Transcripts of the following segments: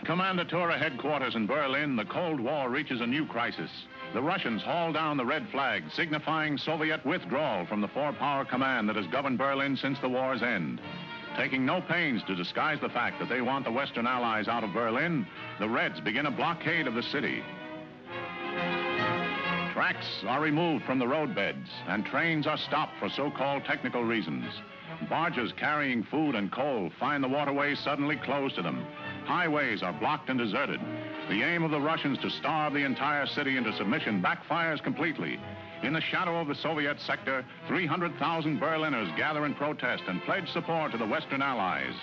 Kommandatura headquarters in Berlin, the Cold War reaches a new crisis. The Russians haul down the red flag, signifying Soviet withdrawal from the four-power command that has governed Berlin since the war's end. Taking no pains to disguise the fact that they want the Western Allies out of Berlin, the Reds begin a blockade of the city. Tracks are removed from the roadbeds, and trains are stopped for so-called technical reasons. Barges carrying food and coal find the waterways suddenly closed to them. Highways are blocked and deserted. The aim of the Russians to starve the entire city into submission backfires completely. In the shadow of the Soviet sector, 300,000 Berliners gather in protest and pledge support to the Western Allies.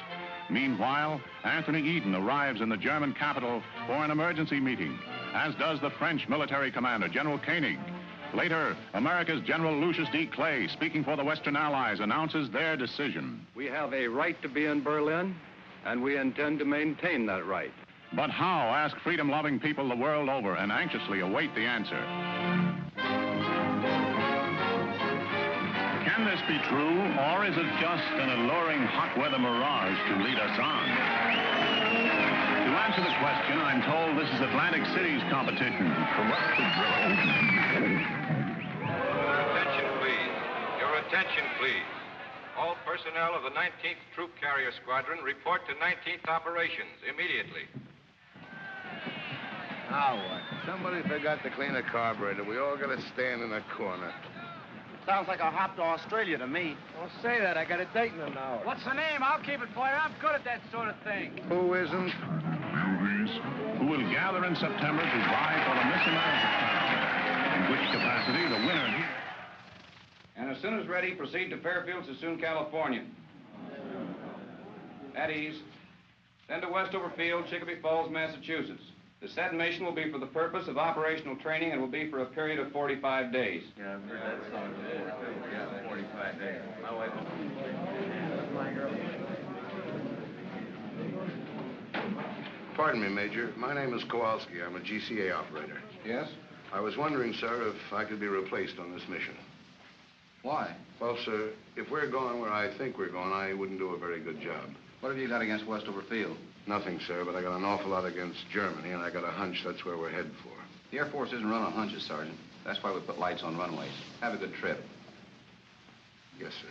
Meanwhile, Anthony Eden arrives in the German capital for an emergency meeting, as does the French military commander, General Koenig. Later, America's General Lucius D. Clay, speaking for the Western Allies, announces their decision. We have a right to be in Berlin, and we intend to maintain that right. But how, ask freedom-loving people the world over and anxiously await the answer. Can this be true, or is it just an alluring hot weather mirage to lead us on? To answer the question, I'm told this is Atlantic City's competition. Attention, please. Your attention, please. All personnel of the 19th Troop Carrier Squadron report to 19th Operations immediately. Now what? Somebody forgot to clean a carburetor. We all gotta stand in a corner. Sounds like a hop to Australia to me. Don't say that. I got a date in an hour. What's the name? I'll keep it for you. I'm good at that sort of thing. Who isn't? Who will gather in September to vie for the Miss America crown, in which capacity the winner... And as soon as ready, proceed to Fairfield, Sassoon, California. At ease. Then to Westover Field, Chicopee Falls, Massachusetts. The said mission will be for the purpose of operational training and will be for a period of 45 days. Yeah, I've heard that song. Yeah, 45 days. My wife. Pardon me, Major. My name is Kowalski. I'm a GCA operator. Yes? I was wondering, sir, if I could be replaced on this mission. Why? Well, sir, if we're going where I think we're going, I wouldn't do a very good job. What have you got against Westover Field? Nothing, sir, but I got an awful lot against Germany, and I got a hunch that's where we're headed for. The Air Force isn't run on hunches, Sergeant. That's why we put lights on runways. Have a good trip. Yes, sir.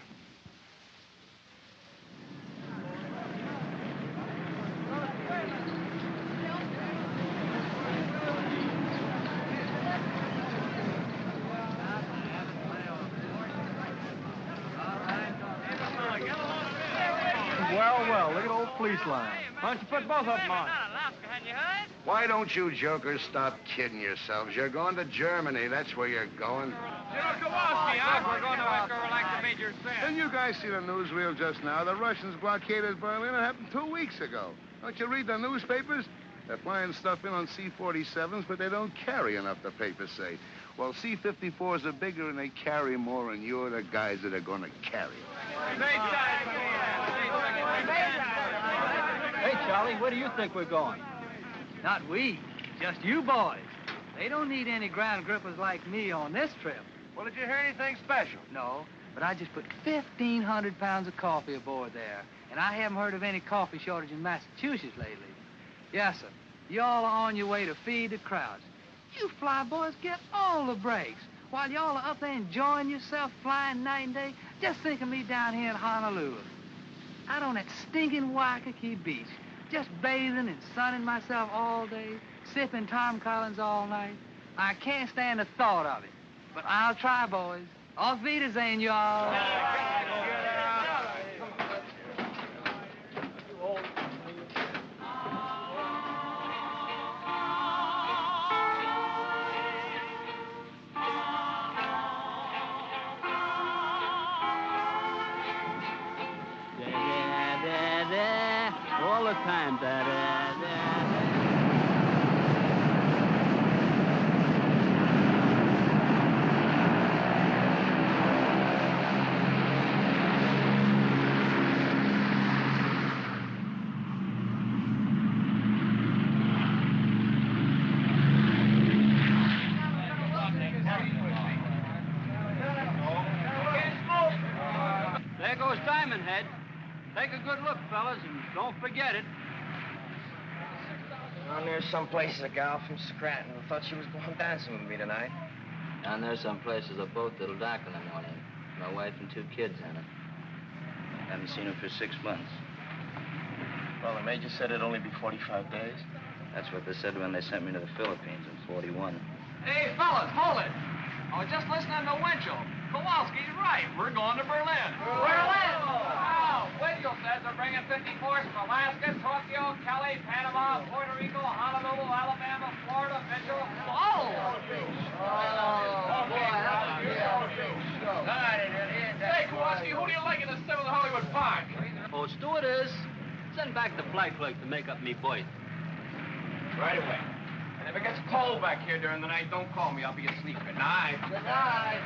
Well, look at old police line. Why don't you put both of them on? Why don't you jokers stop kidding yourselves? You're going to Germany. That's where you're going. General Kowalski, we're going to a girl like the Major said. Didn't you guys see the newsreel just now? The Russians blockaded Berlin. It happened 2 weeks ago. Don't you read the newspapers? They're flying stuff in on C-47s, but they don't carry enough, the papers say. Well, C-54s are bigger and they carry more, and you're the guys that are going to carry them. Hey, Charlie, where do you think we're going? Not we, just you boys. They don't need any ground grippers like me on this trip. Well, did you hear anything special? No, but I just put 1,500 pounds of coffee aboard there, and I haven't heard of any coffee shortage in Massachusetts lately. Yes, sir. Y'all are on your way to feed the crowds. You fly boys get all the breaks. While y'all are up there enjoying yourself flying night and day, just think of me down here in Honolulu. Out on that stinking Waikiki beach, just bathing and sunning myself all day, sipping Tom Collins all night. I can't stand the thought of it. But I'll try, boys. Auf Wiedersehen, y'all. All the time, There goes Diamond Head. Take a good look, fellas, and don't forget it. Down there someplace a gal from Scranton who thought she was going dancing with me tonight. Down there someplace is a boat that'll dock in the morning. My wife and 2 kids in it. Haven't seen her for 6 months. Well, the major said it'd only be 45 days. That's what they said when they sent me to the Philippines in 41. Hey, fellas, hold it. I was just listening to Winchell. Kowalski's right. We're going to Berlin. Berlin! Wow, Winchell says they're bringing 54s from Alaska, Tokyo, Cali, Panama, Puerto Rico, Honolulu, Alabama, Florida, Mitchell. Oh! Hey, Kowalski, who do you like in the 7th Hollywood Park? Oh, stewardess, send back the flight clerk to make up me berth. Right away. And if it gets cold back here during the night, don't call me. I'll be asleep. Good night. Good night.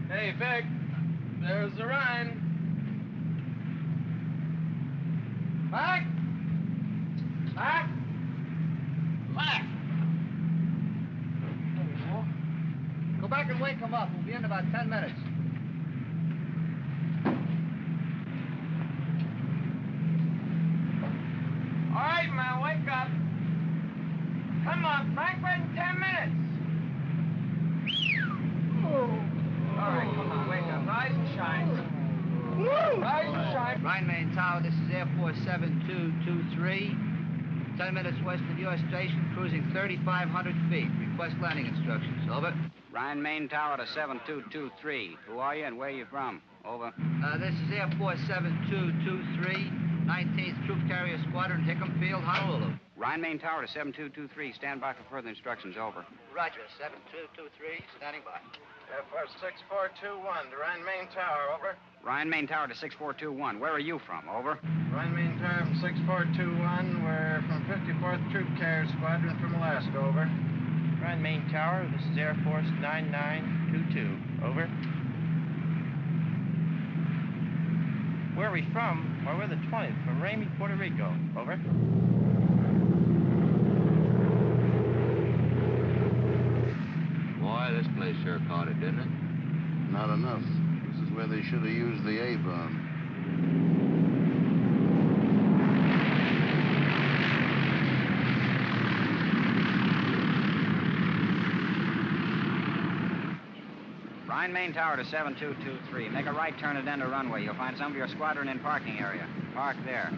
Hey, Vic, there's the Rhine. Mac? Mac? Mac! Go back and wake him up. We'll be in about 10 minutes. All right, man, wake up. Come on, Frankfurt in 10 minutes. All right, come on, wake up. Rise and shine. Rise and shine. Rhine Main Tower, this is Air Force 7223. 10 minutes west of your station, cruising 3,500 feet. Request landing instructions. Over. Rhine Main Tower to 7223. Who are you and where are you from? Over. This is Air Force 7223, 19th Troop Carrier Squadron, Hickam Field, Honolulu. Rhine Main Tower to 7223. Stand by for further instructions. Over. Roger, 7223, standing by. Air Force 6421 to Rhine Main Tower, over. Rhine Main Tower to 6421. Where are you from? Over. Rhine Main Tower from 6421. We're from 54th Troop Carrier Squadron from Alaska, over. Rhine Main Tower, this is Air Force 9922, over. Where are we from? Well, we're the 20th, from Ramey, Puerto Rico, over. Boy, this place sure caught it, didn't it? Not enough. This is where they should have used the A-bomb. Rhine Main Tower to 7223. Make a right turn at end of runway. You'll find some of your squadron in parking area. Park there.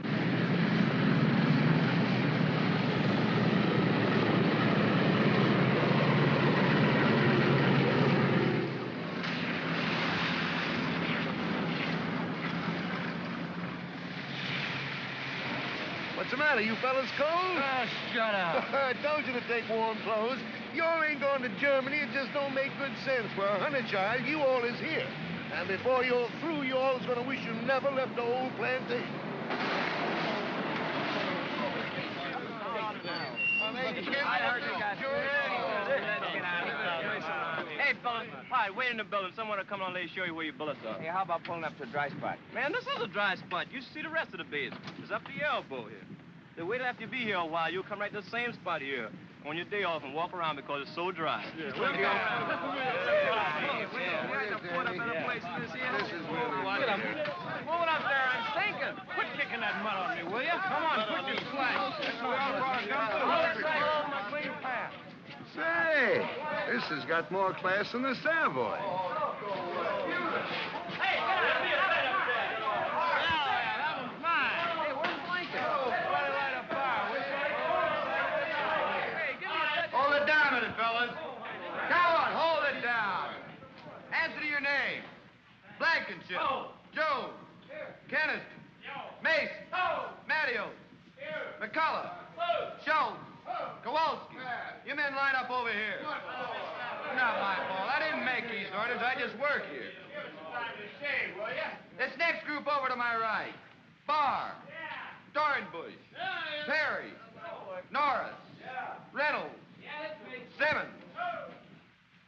What's the matter? You fellas cold? Shut up. I told you to take warm clothes. You all ain't going to Germany. It just don't make good sense. For a honey child, you all is here. And before you're through, you all is going to wish you never left the old plantation. Hey, fellas. Hi, wait in the building. Someone will come on and show you where your bullets are. Hey, how about pulling up to a dry spot? Man, this is a dry spot. You should see the rest of the base. It's up to your elbow here. Then wait after you be here a while. You'll come right to the same spot here on your day off and walk around because it's so dry. Yeah, Put up in a place in this here. Move it up there. I'm sinking. Quit kicking that mud on me, will you? Come on, put your slash. My clean path. Say, this has got more class than the Savoy. Hey, get out of here! MacCullough. Schultz. Kowalski. You men line up over here. Not my fault. I didn't make these orders. I just work here. This next group over to my right. Barr. Dornbush. Perry. Norris. Reynolds. Simmons.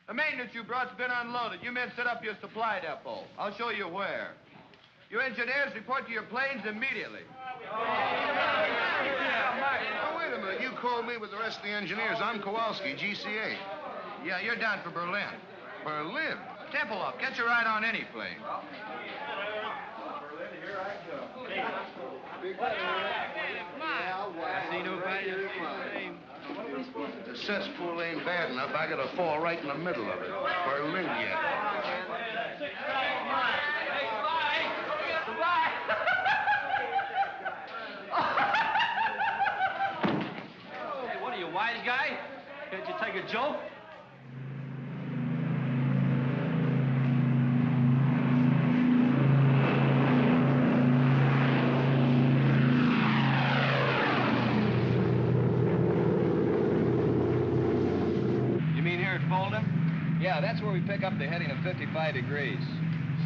The maintenance you brought's been unloaded. You men set up your supply depot. I'll show you where. You engineers report to your planes immediately. Oh, wait a minute. You called me with the rest of the engineers. I'm Kowalski, GCA. Yeah, you're down for Berlin. Berlin? Temple up. Get your ride on any plane. The cesspool ain't bad enough. I gotta fall right in the middle of it. Berlin yet. Hey, what are you, wise guy? Can't you take a joke? Yeah, that's where we pick up the heading of 55 degrees.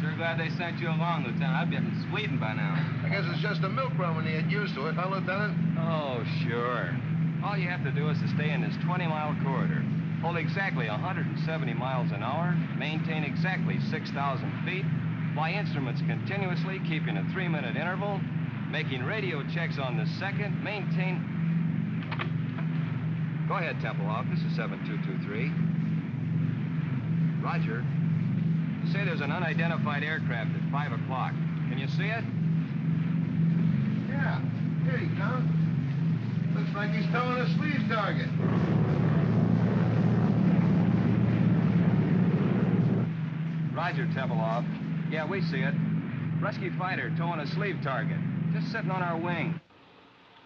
Sure glad they sent you along, Lieutenant. I'd be up in Sweden by now. I guess it's just a milk run when they get used to it, huh, Lieutenant? Oh, sure. All you have to do is to stay in this 20-mile corridor. Hold exactly 170 miles an hour, maintain exactly 6,000 feet, fly instruments continuously, keeping a 3-minute interval, making radio checks on the second, maintain... Go ahead, Templehoff. This is 7223. Roger. You say there's an unidentified aircraft at 5 o'clock. Can you see it? Yeah. Here he comes. Looks like he's towing a sleeve target. Roger, Templehoff. Yeah, we see it. Rescue fighter towing a sleeve target. Just sitting on our wing.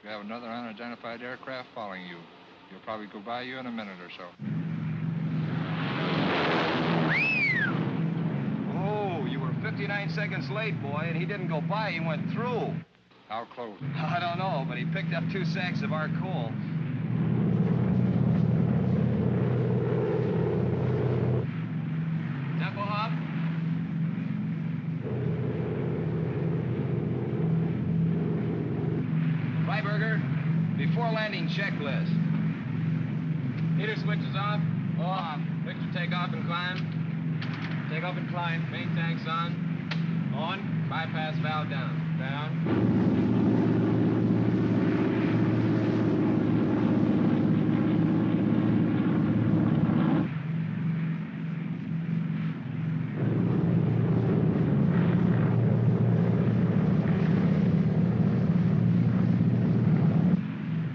We have another unidentified aircraft following you. He'll probably go by you in a minute or so. Oh, you were 59 seconds late, boy, and he didn't go by. He went through. How close? I don't know, but he picked up 2 sacks of our coal. Templehoff? Freiberger, before landing checklist. Heater switches off. Off. Fixture takeoff and climb. Takeoff and climb. Main tanks on. On. Bypass valve down. Down.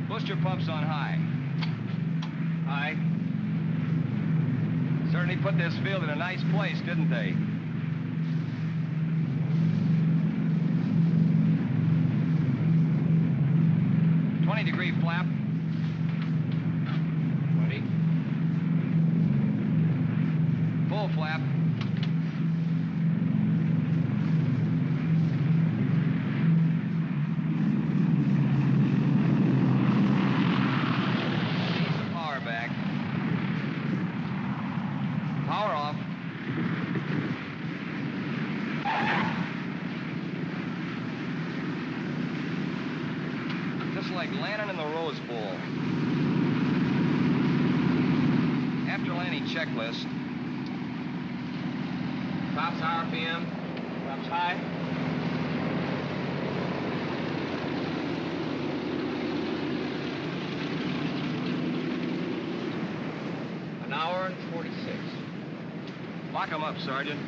Booster pumps on high. High. Certainly put this field in a nice place, didn't they? Degree flap. 20. Full flap. Ease the power back. Power off. Just like landing in the Rose Bowl. After landing checklist. Tops RPM. Tops high. An hour and 46. Lock 'em up, Sergeant.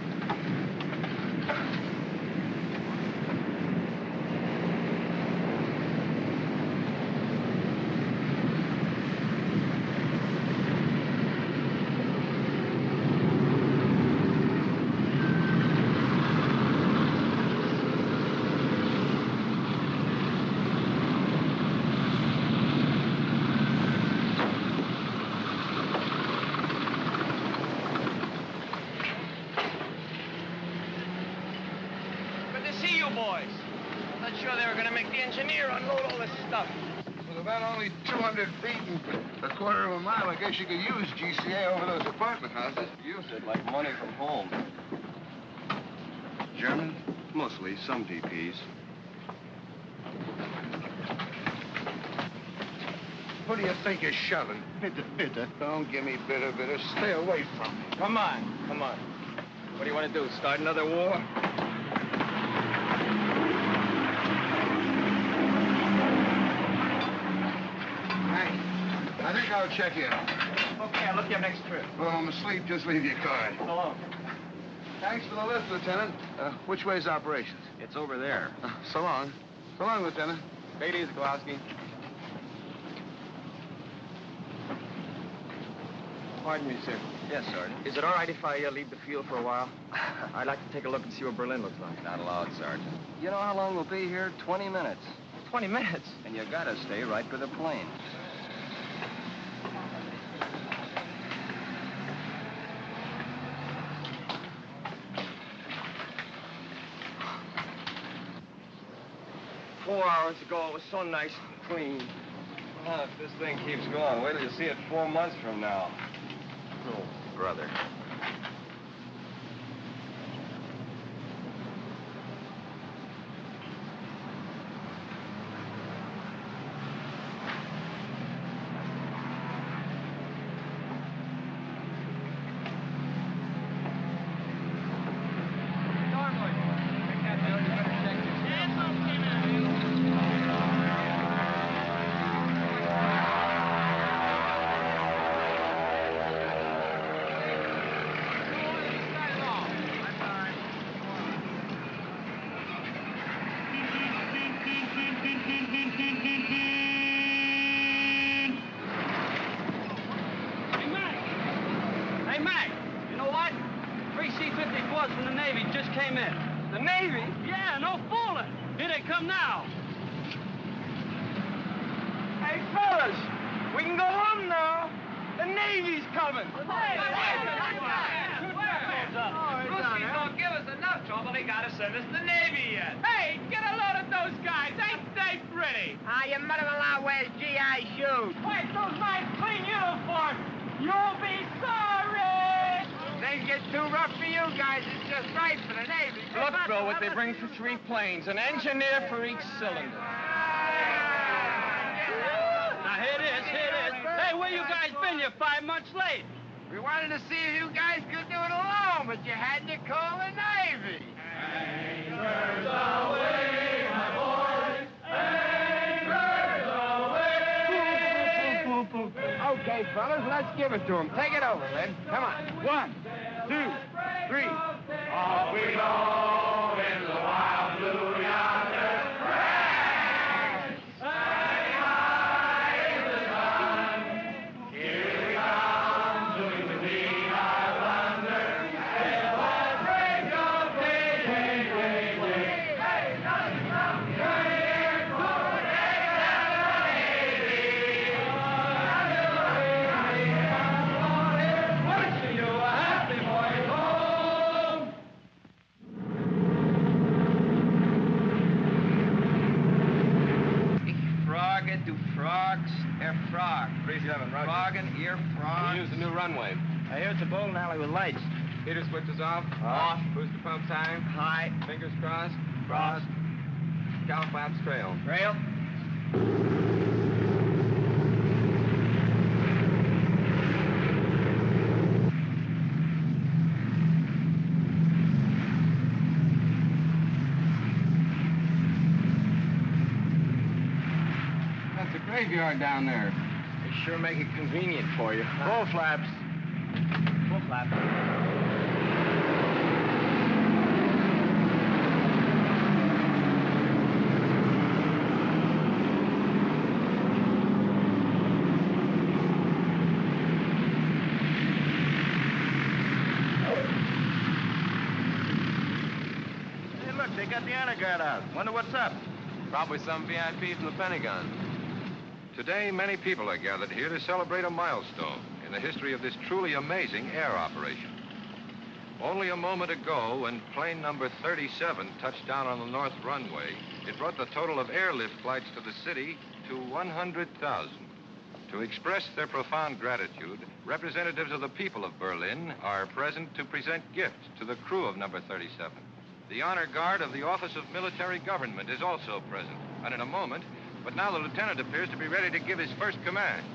With about only 200 feet and a quarter of a mile, I guess you could use GCA over those apartment houses. Use it like money from home. German? Mostly, some DPs. Who do you think is shoving? Bitter, bitter. Don't give me bitter, bitter. Stay away from me. Come on, come on. What do you want to do, start another war? Hank, I think I'll check in. Okay, I'll look you up next trip. Well, I'm asleep. Just leave your card. So long. Thanks for the lift, Lieutenant. Which way's operations? It's over there. So long. So long, Lieutenant. Take it easy, Kowalski. Pardon me, sir. Yes, Sergeant. Is it all right if I leave the field for a while? I'd like to take a look and see what Berlin looks like. Not allowed, Sergeant. You know how long we'll be here? 20 minutes. 20 minutes? And you gotta stay right for the plane. Four hours ago, it was so nice and clean. Well, if this thing keeps going, wait till you see it 4 months from now. Oh, brother. An engineer for each cylinder. Now, here it is, here it is. Hey, where you guys been? You're 5 months late. We wanted to see if you guys could do it alone, but you had to call the Navy. Anchors away, my boys. Anchors away. Okay, fellas, let's give it to him. Take it over, Lynn. Come on. 1, 2, 3. Off we go in the wild blue yonder. Crash! Hang high in the sun. Here we come, doing the beat our thunder. Till that break of day, day, day, day. Hey, nothing from your ear, good wishing you a happy boy home. Froggen, du frogs, frog. 37, Roger. Froggen, frog. We use the new runway. I hear it's a bowling alley with lights. Heater switches off. Off. Booster pump time. High. Fingers crossed. Cross. Cow flaps trail. Rail. That's a graveyard down there. They sure make it convenient for you. Full flaps. Full flaps. Hey, look, they got the honor guard out. Wonder what's up. Probably some VIP from the Pentagon. Today, many people are gathered here to celebrate a milestone in the history of this truly amazing air operation. Only a moment ago, when plane number 37 touched down on the north runway, It brought the total of airlift flights to the city to 100,000. To express their profound gratitude, representatives of the people of Berlin are present to present gifts to the crew of number 37. The honor guard of the Office of Military Government is also present, and in a moment, but now the lieutenant appears to be ready to give his first command.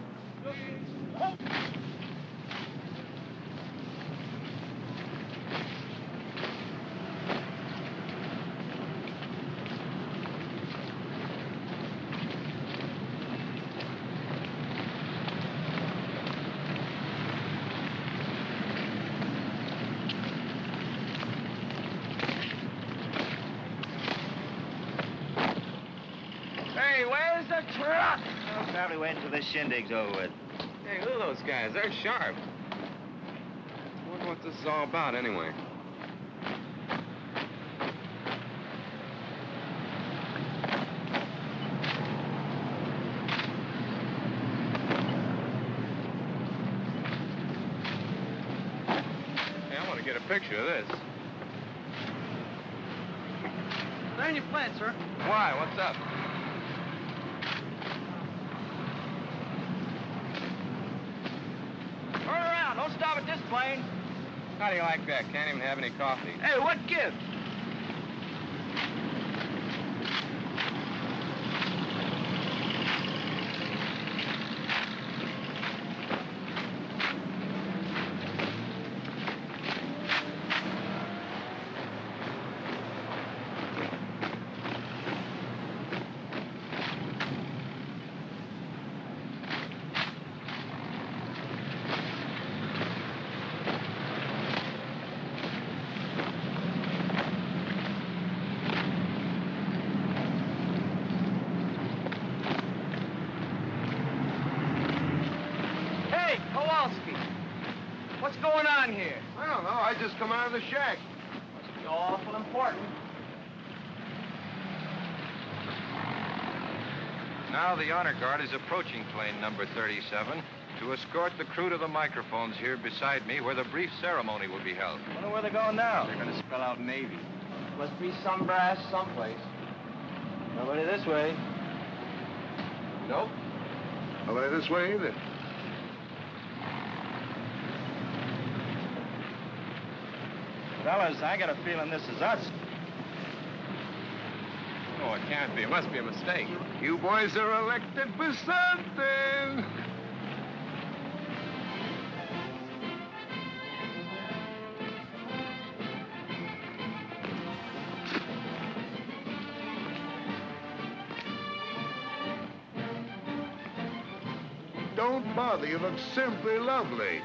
Probably wait until this shindig's over with. Hey, look at those guys. They're sharp. Wonder what this is all about, anyway. Hey, I want to get a picture of this. They're in your plant, sir. Why? What's up? Don't stop at this plane. How do you like that? Can't even have any coffee. Hey, what gives? What's going on here? I don't know. I just come out of the shack. Must be awful important. Now the honor guard is approaching plane number 37 to escort the crew to the microphones here beside me where the brief ceremony will be held. Wonder where they're going now. They're going to spell out Navy. Must be some brass someplace. Nobody this way. Nope. Nobody this way either. Fellas, I got a feeling this is us. Oh, it can't be. It must be a mistake. You boys are elected for something. Don't bother. You look simply lovely.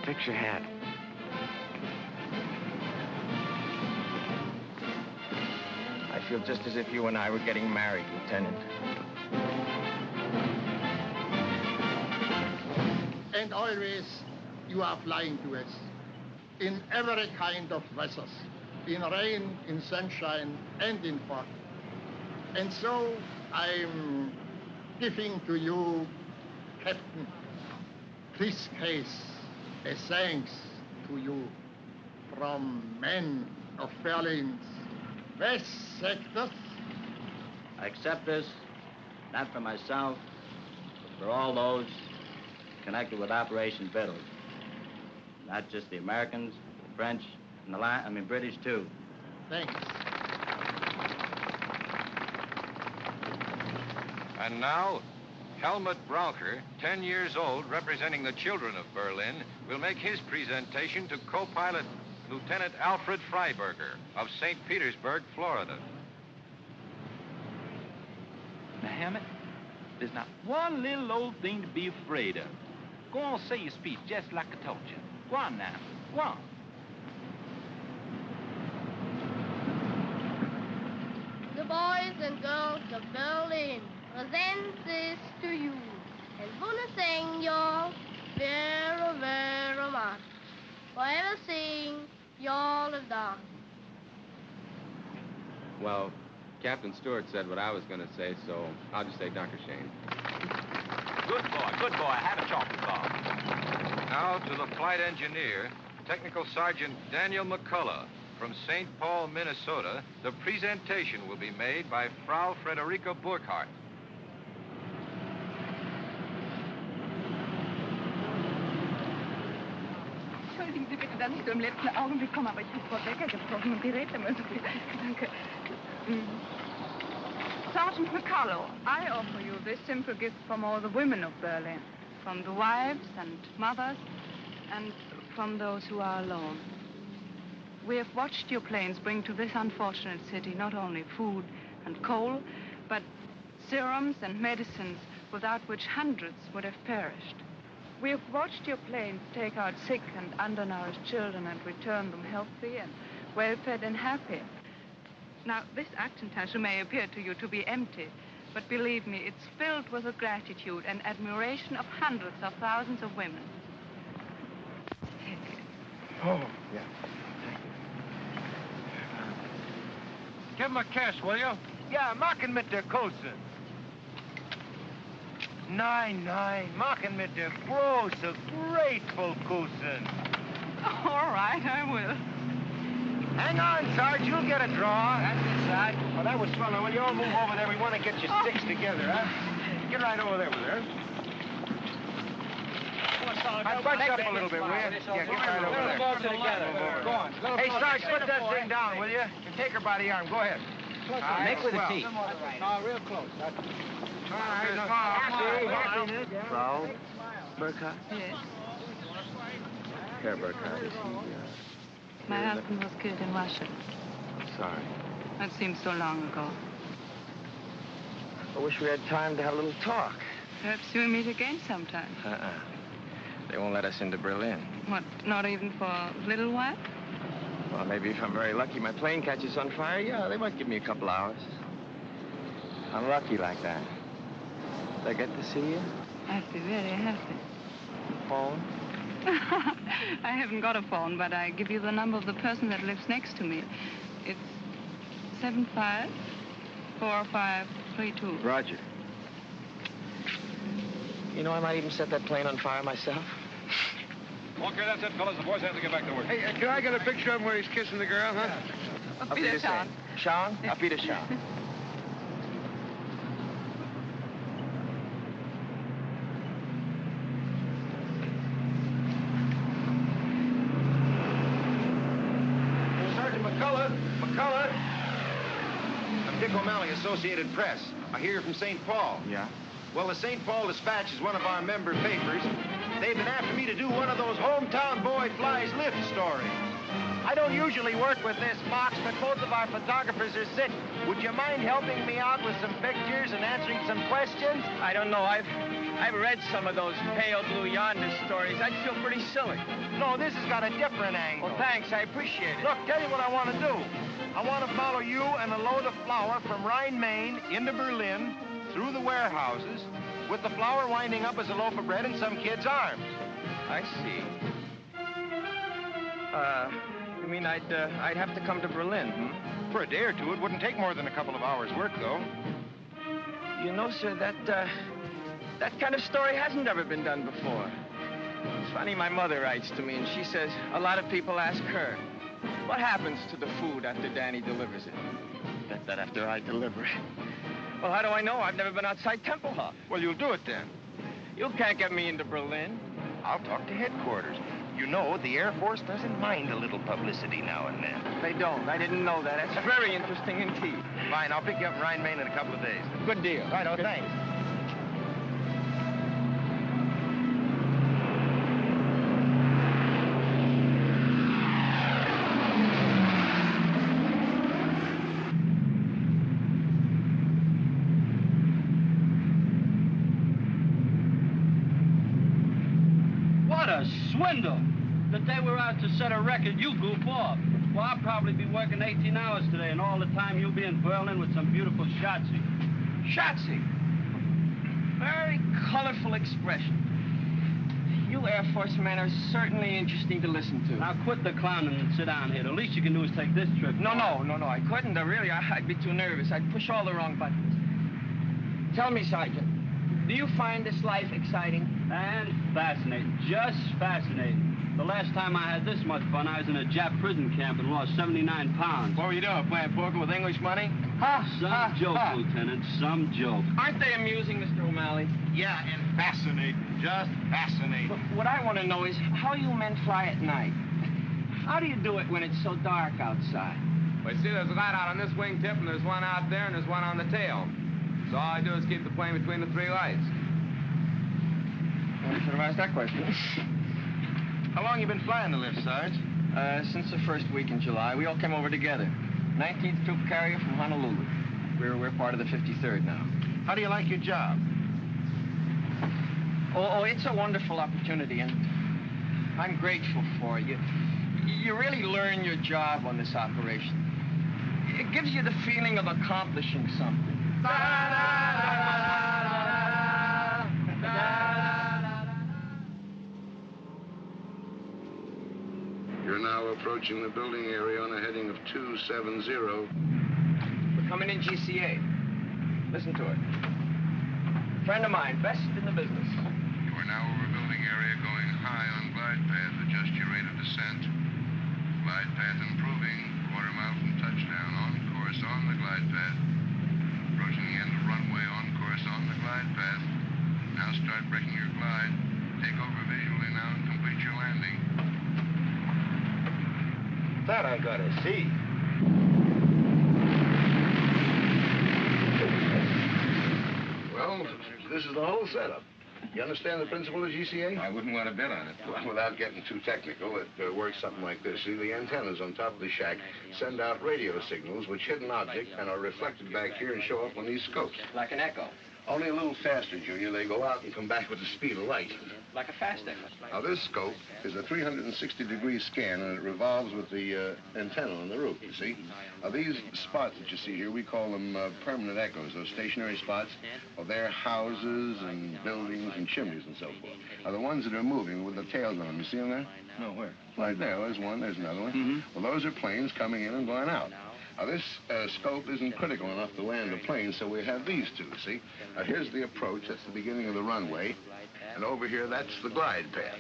Fix your hat. I feel just as if you and I were getting married, Lieutenant. And always you are flying to us in every kind of weathers, in rain, in sunshine, and in fog. And so I'm giving to you, Captain, this case, a thanks to you from men of Berlin's West sectors. I accept this, not for myself, but for all those connected with Operation Biddle. Not just the Americans, the French, and the British, too. Thanks. And now, Helmut Braucher, 10 years old, representing the children of Berlin, will make his presentation to co-pilot Lieutenant Alfred Freiberger of St. Petersburg, Florida. Now, Hammett, there's not one little old thing to be afraid of. Go on, say your speech just like I told you. Go on now. Go on. The boys and girls of Berlin present this to you. And wanna thank y'all very, very much for everything y'all have done. Well, Captain Stewart said what I was going to say, so I'll just say Dr. Shane. Good boy. Have a chocolate bar. Now to the flight engineer, Technical Sergeant Daniel MacCullough, From St. Paul, Minnesota, the presentation will be made by Frau Frederica Burkhardt. Entschuldigen Sie bitte, dass ich so im letzten Augenblick komme, aber ich habe Frau Becker gesprochen und die redet immer so viel. Danke. Sergeant MacCullough, I offer you this simple gift from all the women of Berlin, from the wives and mothers, and from those who are alone. We have watched your planes bring to this unfortunate city not only food and coal, but serums and medicines without which hundreds would have perished. We have watched your planes take out sick and undernourished children and return them healthy and well-fed and happy. Now, this Aktentasche may appear to you to be empty, but believe me, it's filled with the gratitude and admiration of hundreds of thousands of women. Oh, yeah. Give him a kiss, will you? Ja, machen mit der Kosen. Nein, machen mit der große, grateful Kosen. All right, I will. Hang on, Sarge, you'll get a draw. That's it, Sarge. Oh, that was fun. Now, will you all move over there? We want to get your sticks together, huh? Get right over there with her. I'll bunch up a little bit, will you? Yeah, get right over there. Go on. Hey, Sarge, put that thing down, will you? And take her by the arm. Go ahead. Make with the teeth. No, real close. Frau Burkhardt? Yes. Herr Burkhardt, is he, My husband was killed in Russia. sorry. That seems so long ago. I wish we had time to have a little talk. Perhaps we'll meet again sometime. They won't let us into Berlin. What, not even for a little while? Well, maybe if I'm very lucky, my plane catches on fire. Yeah, they might give me a couple hours. I'm lucky like that. Did I get to see you? I'd be very happy. Phone? I haven't got a phone, but I give you the number of the person that lives next to me. It's 754532. Roger. You know, I might even set that plane on fire myself. Okay, that's it, fellas. The boys have to get back to work. Hey, can I get a picture of him where he's kissing the girl, huh? Auf Wiedersehen. Schauen? Auf Wiedersehen. Sergeant MacCullough. I'm Dick O'Malley, Associated Press. I hear you're from St. Paul. Yeah? Well, the St. Paul Dispatch is one of our member papers. They've been after me to do one of those hometown boy flies lift stories. I don't usually work with this box, but both of our photographers are sick. Would you mind helping me out with some pictures and answering some questions? I don't know. I've read some of those pale blue yonder stories. I'd feel pretty silly. No, this has got a different angle. Well, thanks. I appreciate it. Look, tell you what I want to do. I want to follow you and a load of flour from Rhine, Maine into Berlin, through the warehouses, with the flour winding up as a loaf of bread in some kid's arms. I see. You mean I'd have to come to Berlin, For a day or two, it wouldn't take more than a couple of hours' work, though. You know, sir, that kind of story hasn't ever been done before. It's funny, my mother writes to me, and she says a lot of people ask her, what happens to the food after Danny delivers it? Bet that after I deliver it. Well, how do I know? I've never been outside Tempelhof. Well, you'll do it then. You can't get me into Berlin. I'll talk to headquarters. You know, the Air Force doesn't mind a little publicity now and then. They don't. I didn't know that. That's very interesting indeed. Fine, I'll pick you up in Rhine, Maine in a couple of days. Good deal. Right, oh, thanks. Swindle. The day we're out to set a record, you goof off. Well, I'll probably be working 18 hours today, and all the time you'll be in Berlin with some beautiful Schatzi. Schatzi. Very colorful expression. You Air Force men are certainly interesting to listen to. Now quit the clowning and sit down here. The least you can do is take this trip. No, I couldn't. Really, I'd be too nervous. I'd push all the wrong buttons. Tell me, Sergeant, do you find this life exciting? And fascinating. Just fascinating. The last time I had this much fun, I was in a Jap prison camp and lost 79 pounds. What were you doing, playing poker with English money? Some joke, Lieutenant, some joke. Aren't they amusing, Mr. O'Malley? Yeah, and fascinating. Just fascinating. But what I want to know is how you men fly at night. How do you do it when it's so dark outside? Well, you see, there's a light out on this wingtip, and there's one out there, and there's one on the tail. So all I do is keep the plane between the three lights. Well, you should have asked that question. How long you been flying the lift, Sarge? Since the first week in July. We all came over together. 19th Troop Carrier from Honolulu. We're part of the 53rd now. How do you like your job? Oh, it's a wonderful opportunity, and I'm grateful for it. You really learn your job on this operation. It gives you the feeling of accomplishing something. You're now approaching the building area on a heading of 270. We're coming in GCA. Listen to it. Friend of mine, best in the business. You are now over building area going high on glide path. Adjust your rate of descent. Glide path improving. Quarter mile from touchdown. On course on the glide path. Approaching the end of runway. On course on the glide path. Now start breaking your glide. Take over visually now and complete your landing. That I gotta see. Well, this is the whole setup. You understand the principle of GCA? I wouldn't want to bet on it. Well, without getting too technical, it works something like this. See, the antennas on top of the shack send out radio signals which hit an object and are reflected back here and show up on these scopes. Like an echo. Only a little faster, Junior. They go out and come back with the speed of light. Like a fast echo. Now, this scope is a 360-degree scan, and it revolves with the antenna on the roof, you see? Now, these spots that you see here, we call them permanent echoes, those stationary spots. Well, they're houses and buildings and chimneys and so forth. Now, the ones that are moving with the tails on them, you see them there? No, where? Right there. There's one, there's another one. Well, those are planes coming in and going out. Now, this scope isn't critical enough to land a plane, so we have these two, see? Now, here's the approach. That's the beginning of the runway. And over here, that's the glide path.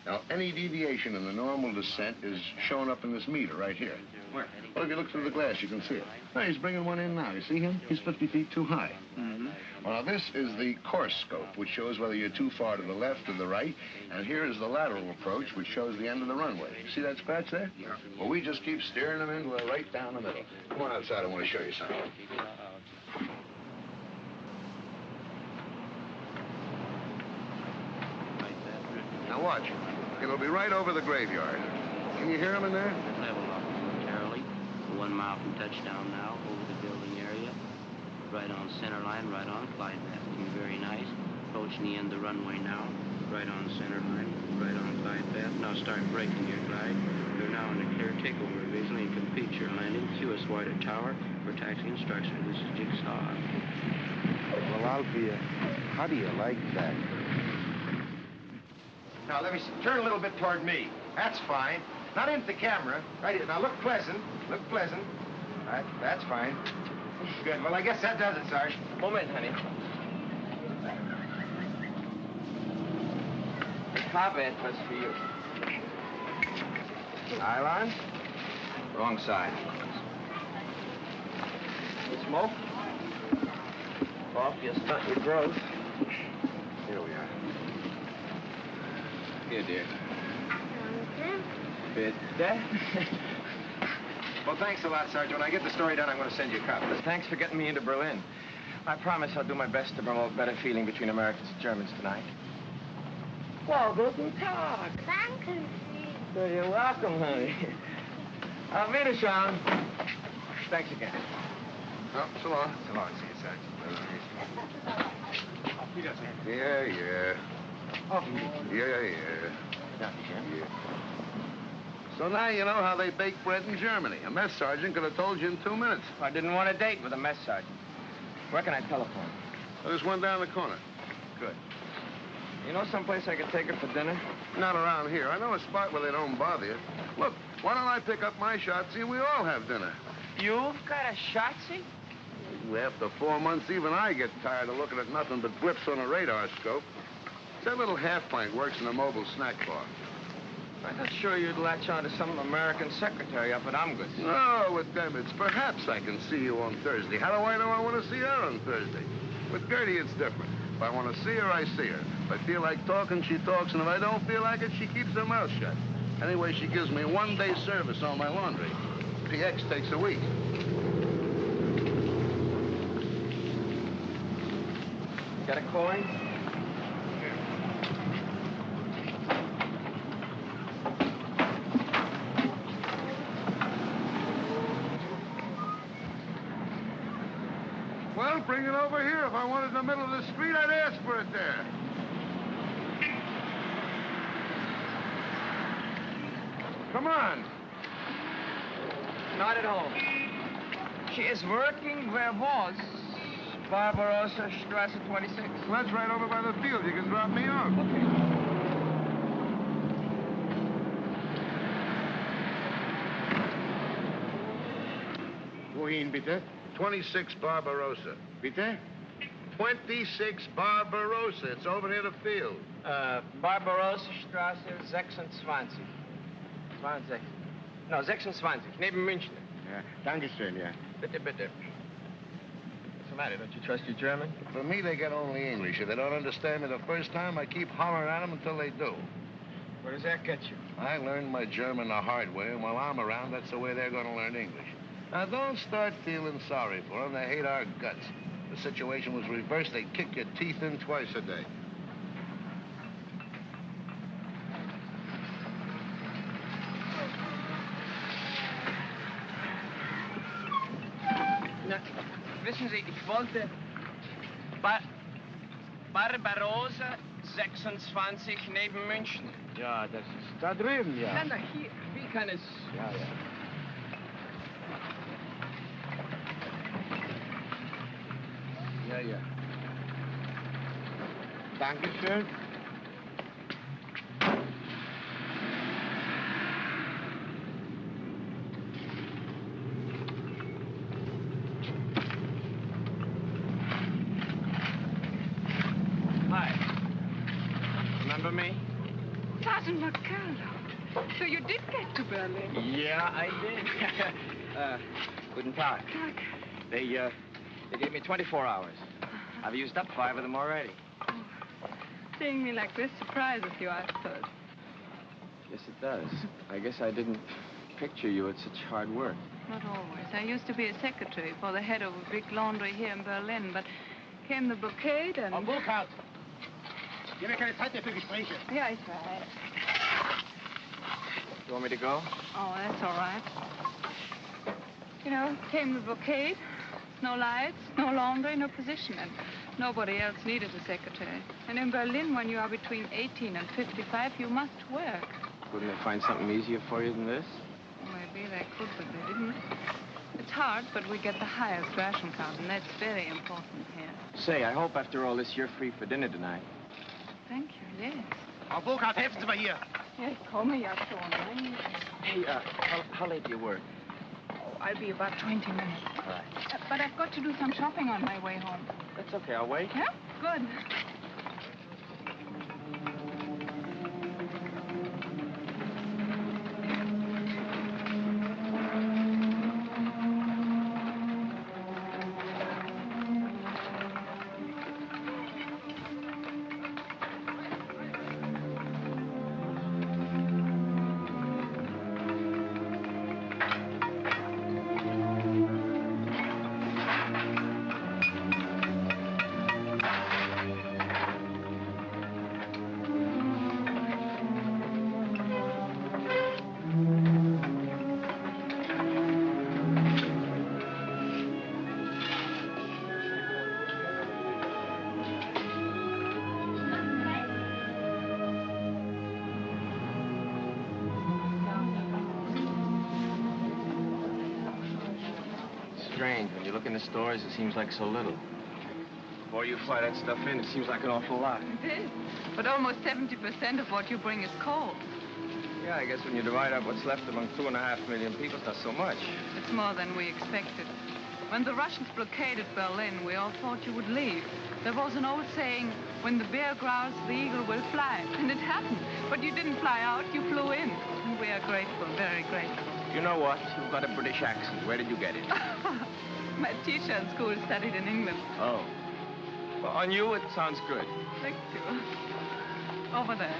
Now, any deviation in the normal descent is shown up in this meter right here. Where? Well, if you look through the glass, you can see it. No, he's bringing one in now. You see him? He's 50 feet too high. Well, now, this is the course scope, which shows whether you're too far to the left or the right. And here is the lateral approach, which shows the end of the runway. You see that scratch there? Yeah. Well, we just keep steering them in right down the middle. Come on outside. I want to show you something. Now, watch. It'll be right over the graveyard. Can you hear him in there? Level off momentarily. 1 mile from touchdown now, over the building area. Right on center line, right on glide path. Looking very nice. Approaching the end of the runway now. Right on center line, right on glide path. Now start breaking your glide. You're now in a clear takeover vision and complete your landing. QS Whiter Tower for taxi instruction. This is Jigsaw. Well, Althea, how do you like that? Now, let me see. Turn a little bit toward me. That's fine. Not into the camera. Right here. Now, look pleasant. Look pleasant. Right, that's fine. Good. Well, I guess that does it, Sarge. Moment, honey. The car bed was for you. Nylon? Wrong side. You smoke? Off, you stunt your growth. Here we are. Here, dear. Well, thanks a lot, Sergeant. When I get the story done, I'm going to send you a copy. Thanks for getting me into Berlin. I promise I'll do my best to promote better feeling between Americans and Germans tonight. Well, guten Tag. Danke. So you're welcome, honey. Auf Wiedersehen. Thanks again. Oh, so long. So long. See you, Sergeant. Yeah. Oh, Yeah. So now you know how they bake bread in Germany. A mess sergeant could have told you in 2 minutes. I didn't want a date with a mess sergeant. Where can I telephone? There's one down the corner. Good. You know someplace I could take her for dinner? Not around here. I know a spot where they don't bother you. Look, why don't I pick up my shotzi and we all have dinner? You've got a shotzi? After 4 months, even I get tired of looking at nothing but blips on a radar scope. That little half pint works in a mobile snack bar. I'm not sure you'd latch on to some American secretary up at Umgus. No, with them, it's perhaps I can see you on Thursday. How do I know I want to see her on Thursday? With Gertie, it's different. If I want to see her, I see her. If I feel like talking, she talks, and if I don't feel like it, she keeps her mouth shut. Anyway, she gives me 1 day service on my laundry. PX takes a week. Got a coin? Well, bring it over here. If I wanted it in the middle of the street, I'd ask for it there. Come on. Not at home. She is working where was Barbarossa Strasse 26. Well, that's right over by the field. You can drop me off. Okay. Wohin, bitte? 26 Barbarossa. Bitte? 26 Barbarossa. It's over near the field. Barbarossa Strasse 26. 20. No, 26. Neben München. Yeah. Dankeschön, yeah. Bitte, bitte. What's the matter? Don't you trust your German? For me, they get only English. If they don't understand me the first time, I keep hollering at them until they do. Where does that get you? I learned my German the hard way, and while I'm around, that's the way they're going to learn English. Now, don't start feeling sorry for them. They hate our guts. If the situation was reversed, they'd kick your teeth in twice a day. Na, wissen Sie, ich wollte Barbarossa 26 neben München. Ja, das ist da drüben, ja. Na, hier, wie kann es... Ja, ja. Ja, ja. Dankeschön. Hi. Remember me? Sergeant MacCullough. So you did get to Berlin? Yeah, I did. Guten Tag. Tag. They gave me 24 hours. I've used up 5 of them already. Oh, seeing me like this surprises you, I suppose. Yes, it does. I guess I didn't picture you at such hard work. Not always. I used to be a secretary for the head of a big laundry here in Berlin, but came the blockade and... Frau Burkhardt! Wir haben keine Zeit mehr für Gespräche. Yeah, it's all right. You want me to go? Oh, that's all right. You know, came the blockade. No lights, no laundry, no position, and nobody else needed a secretary. And in Berlin, when you are between 18 and 55, you must work. Couldn't they find something easier for you than this? Maybe they could, but they didn't. It's hard, but we get the highest ration card, and that's very important here. Say, I hope after all this you're free for dinner tonight. Thank you, yes. Frau Burkhardt, helfen Sie mal hier. Ja, ich komme ja schon. Hey, how late do you work? Oh, I'll be about 20 minutes. All right. But I've got to do some shopping on my way home. That's okay, I'll wait. Yeah? Good. Strange. When you look in the stores, it seems like so little. Before you fly that stuff in, it seems like an awful lot. It is. But almost 70% of what you bring is coal. Yeah, I guess when you divide up what's left among 2.5 million people, it's not so much. It's more than we expected. When the Russians blockaded Berlin, we all thought you would leave. There was an old saying, when the bear growls, the eagle will fly. And it happened. But you didn't fly out, you flew in. And we are grateful, very grateful. You know what? You've got a British accent. Where did you get it? My teacher in school studied in England. Oh. Well, on you, it sounds good. Thank you. Over there.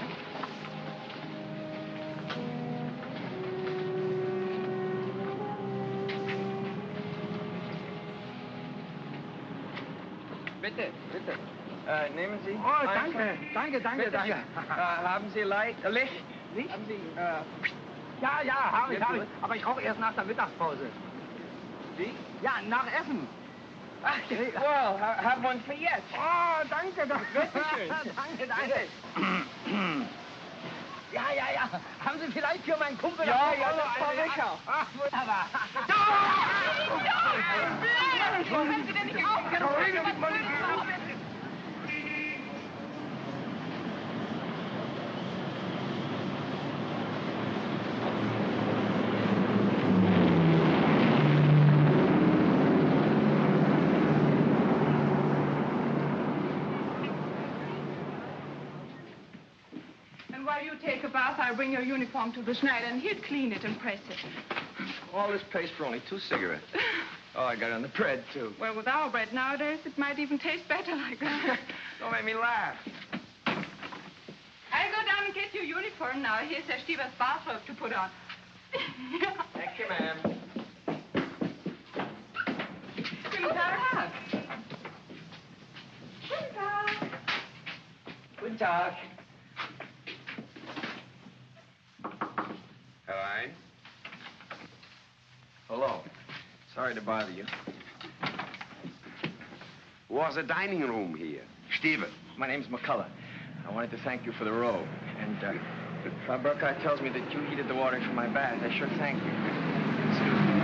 Bitte, bitte. Nehmen Sie. Oh, danke, danke, danke, Bitte. danke. Haben Sie Licht? Licht? Haben Sie, Ja, habe ich. Jetzt gut. Aber ich rauche erst nach der Mittagspause. Wie? Ja, nach Essen. Ach, Well, have one for jetzt. Oh, danke, danke. Bitteschön. danke. Ja. Haben Sie vielleicht für meinen Kumpel... Ja, das war sicher. Ach, wunderbar. Wenn Sie denn nicht aufgehört And while you take a bath, I'll bring your uniform to the Schneider, and he'll clean it and press it. All this paste for only 2 cigarettes. Oh, I got it on the bread, too. Well, with our bread nowadays, it might even taste better like that. Don't make me laugh. I'll go down and get your uniform now. Here's Herr Stieber's bathrobe to put on. Thank you, ma'am. Guten Tag. Guten Tag. Guten Tag. Hello. Hello. Sorry to bother you. Was a dining room here? Stephen, my name's MacCullough. I wanted to thank you for the robe. And, Frau Burkhardt tells me that you heated the water for my bath. I sure thank you. Excuse me.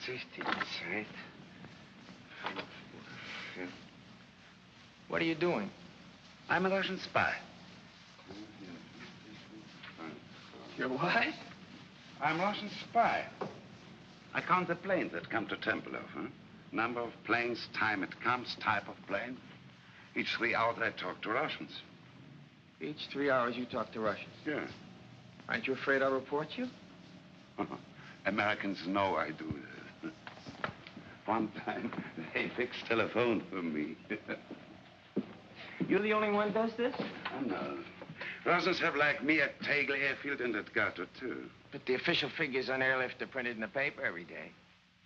53, die Zeit. 5 Uhr 4. What are you doing? I'm a Russian spy. You're what? I'm a Russian spy. I count the planes that come to Tempelhof, huh? Number of planes, time it comes, type of plane. Each 3 hours I talk to Russians. Each 3 hours you talk to Russians? Yeah. Aren't you afraid I'll report you? Americans know I do this. One time, they fixed telephone for me. You're the only one who does this? No. Russians have, like me, at Tegel Airfield and at Gato, too. But the official figures on airlift are printed in the paper every day.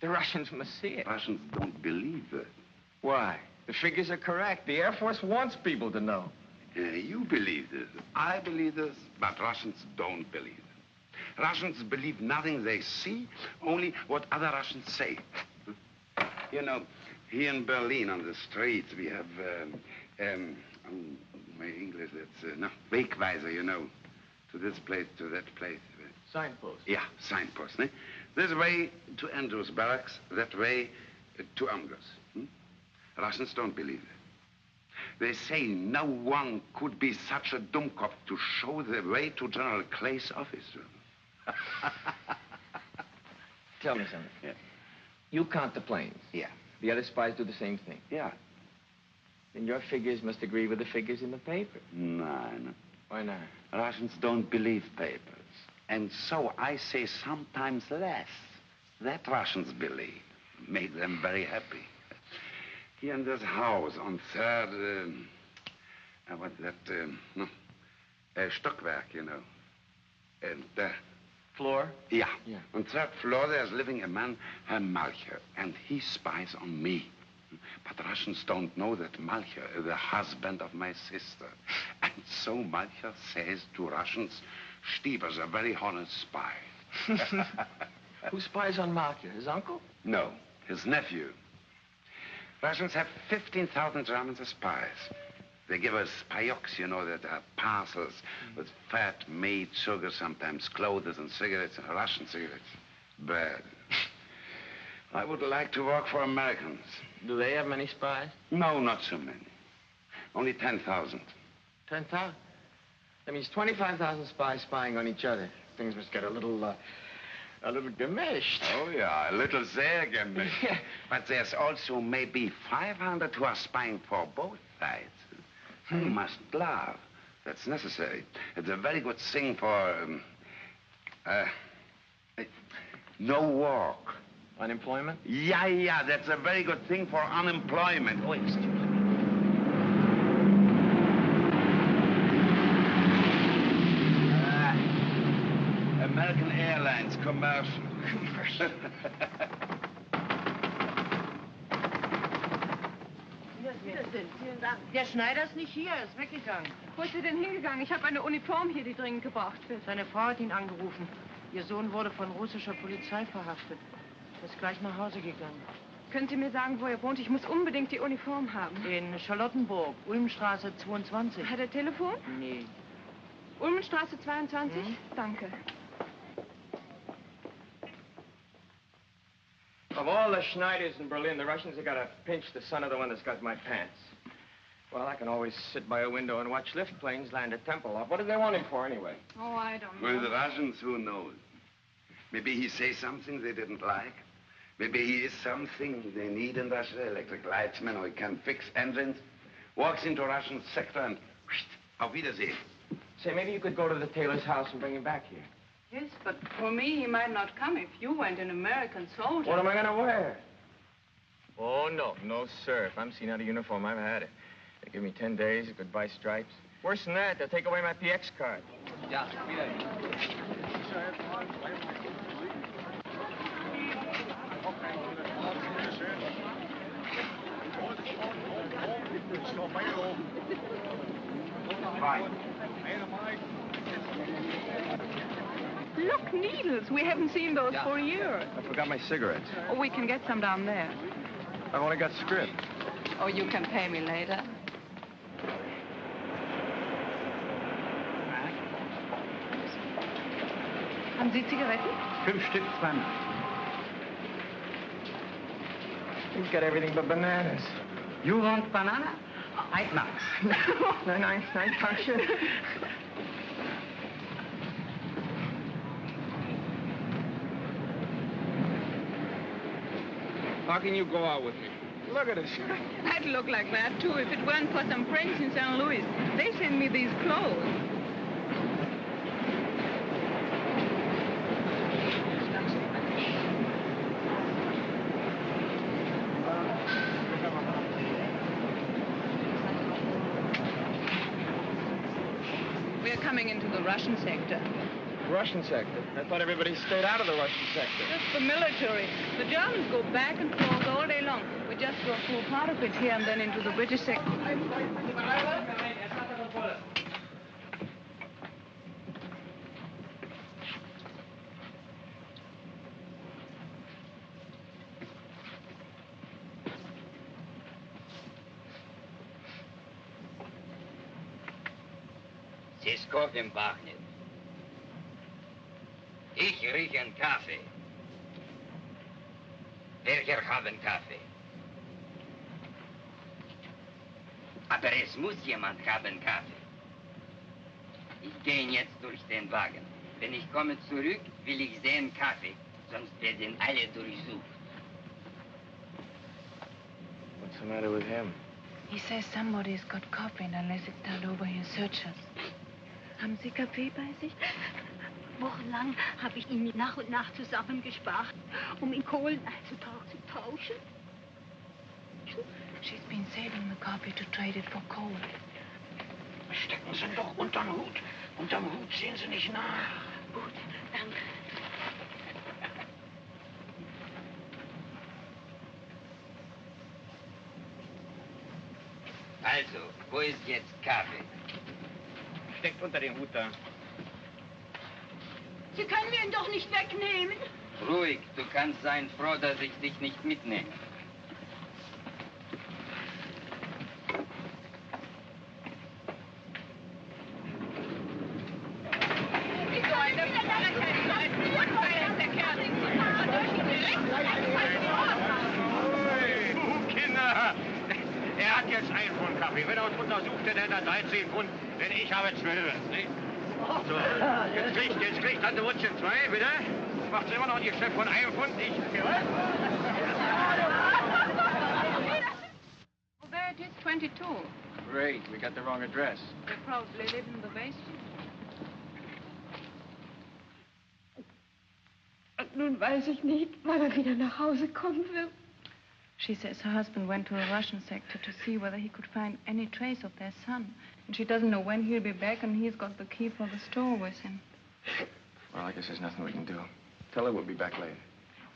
The Russians must see it. Russians don't believe that. Why? The figures are correct. The Air Force wants people to know. You believe this. I believe this, but Russians don't believe it. Russians believe nothing they see, only what other Russians say. You know, here in Berlin on the streets, we have, my English, that's, no, Wegweiser, you know, to this place, to that place. Signpost. Yeah, signpost, ne? This way to Andrews Barracks, that way to Amgers. Russians don't believe it. They say no one could be such a dummkopf to show the way to General Clay's office. Tell me something. Yeah. You count the planes. Yeah. The other spies do the same thing. Yeah. Then your figures must agree with the figures in the paper. No. Why not? Russians don't believe papers. And so I say sometimes less that Russians believe. Make them very happy. Here in this house on 3rd, what's that, Stockwerk, you know. And, Floor? Yeah. Yeah. On 3rd floor, there's living a man, Herr Malcher, and he spies on me. But Russians don't know that Malcher is the husband of my sister. And so Malcher says to Russians, Stieber's a very honest spy. Who spies on Malcher? His uncle? No, his nephew. Russians have 15,000 Germans as spies. They give us payoks, you know, that are parcels with fat, meat, sugar, sometimes clothes and cigarettes, and Russian cigarettes. Bad. I would like to work for Americans. Do they have many spies? No, not so many. Only 10,000. 10,000? That means 25,000 spies spying on each other. Things must get a little gemished. Oh, yeah, a little sehr gemished. But there's also maybe 500 who are spying for both sides. You mustn't laugh. That's necessary. It's a very good thing for, no work. Unemployment? Yeah, that's a very good thing for unemployment. Oh, excuse me. American Airlines commercial. Der Schneider ist nicht hier, er ist weggegangen. Wo ist er denn hingegangen? Ich habe eine Uniform hier, die dringend gebraucht wird. Seine Frau hat ihn angerufen. Ihr Sohn wurde von russischer Polizei verhaftet. Er ist gleich nach Hause gegangen. Können Sie mir sagen, wo er wohnt? Ich muss unbedingt die Uniform haben. In Charlottenburg, Ulmstraße 22. Hat er Telefon? Nee. Ulmenstraße 22? Danke. Of all the Schneiders in Berlin, the Russians have got to pinch the son of the one that's got my pants. Well, I can always sit by a window and watch lift planes land at Tempelhof. What do they want him for, anyway? Oh, I don't know. Well, the Russians, who knows? Maybe he says something they didn't like. Maybe he is something they need in Russia, electric lightsman, or he can fix engines. Walks into Russian sector and auf Wiedersehen. Say, maybe you could go to the tailor's house and bring him back here. Yes, but for me, he might not come if you went an American soldier. What am I going to wear? Oh, no, sir. If I'm seen out of uniform, I've had it. They give me 10 days, goodbye stripes. Worse than that, they'll take away my PX card. Ja, wieder. Look, needles. We haven't seen those for a year. I forgot my cigarettes. Oh, we can get some down there. I've only got script. Oh, you can pay me later. Haben Sie Zigaretten? 5 Stück, 2 Mark. He's got everything but bananas. You want banana? 8 Mark. Nein, danke. How can you go out with me? Look at us. I'd look like that, too, if it weren't for some friends in St. Louis. They send me these clothes. We're coming into the Russian sector. Russian sector? I thought everybody stayed out of the Russian sector. Just the military. The Germans go back and forth all day long. We just go through part of it here and then into the British sector. Siskov im pachnet. Ich rieche einen Kaffee. Welcher haben Kaffee? Aber es muss jemand haben Kaffee. Ich gehe jetzt durch den Wagen. Wenn ich komme zurück, will ich sehen Kaffee, sonst werden alle durchsucht. What's the matter with him? He says somebody's got coffee unless it's turned over here, search us. Haben Sie Kaffee bei sich? Wochenlang habe ich ihn nach und nach zusammengespart, ihn Kohlen einzutauschen. She's been saving the coffee to trade it for coal. Stecken Sie doch unterm Hut. Unterm Hut sehen Sie nicht nach. Gut, danke. Also, wo ist jetzt Kaffee? Steckt unter den Hut da. Sie können mir ihn doch nicht wegnehmen. Ruhig, du kannst sein froh, dass ich dich nicht mitnehme. Kinder! Er hat jetzt einen von Kaffee. wie wird uns untersuchte denn da 13 Pfund, denn ich habe 12, nicht? So, jetzt kriegt Tante Wutschen 2, bitte? Macht immer noch ein Geschäft von 1 Pfund, ich... Oh, there it is, 22. Great, we got the wrong address. They probably live in the basement. Nun weiß ich nicht, wann wieder nach Hause kommen wird. She says her husband went to a Russian sector to see whether he could find any trace of their son. And she doesn't know when he'll be back, and he's got the key for the store with him. Well, I guess there's nothing we can do. Tell her we'll be back later.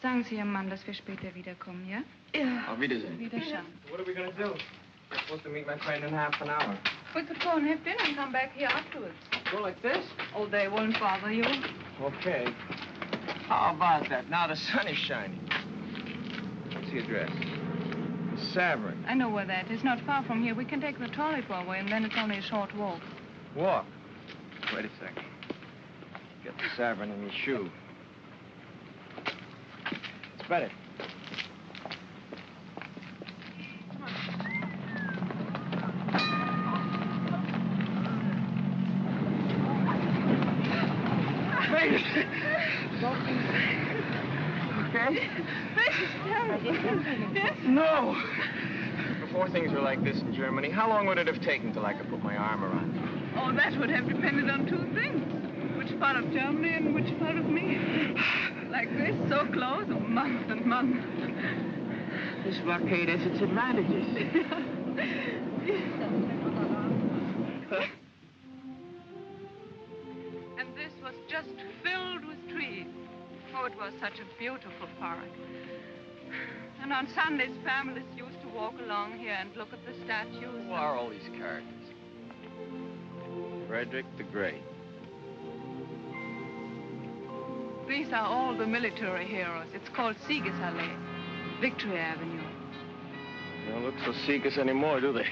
Sagen Sie Ihrem Mann, dass wir später wiederkommen, ja? Ja. Auf Wiedersehen. Wiederschauen. What are we gonna do? We're supposed to meet my friend in half an hour. We could go and have dinner and come back here afterwards. Go like this? Oh, they won't bother you. Okay. How about that? Now the sun is shining. What's the address? Savern. I know where that is. Not far from here. We can take the trolley for a way, and then it's only a short walk. Walk. Wait a second. Get the Savern in your shoe. It's better. Wait. Okay? No. Before things were like this in Germany, how long would it have taken till I could put my arm around you? Oh, that would have depended on 2 things. Which part of Germany and which part of me. Like this, so close, oh, months and months. This blockade has its advantages. And this was just filled with trees. Oh, it was such a beautiful park. And on Sundays, families used to walk along here and look at the statues. Who are all these characters? Frederick the Great. These are all the military heroes. It's called Siegesallee, Victory Avenue. They don't look so Seekers anymore, do they?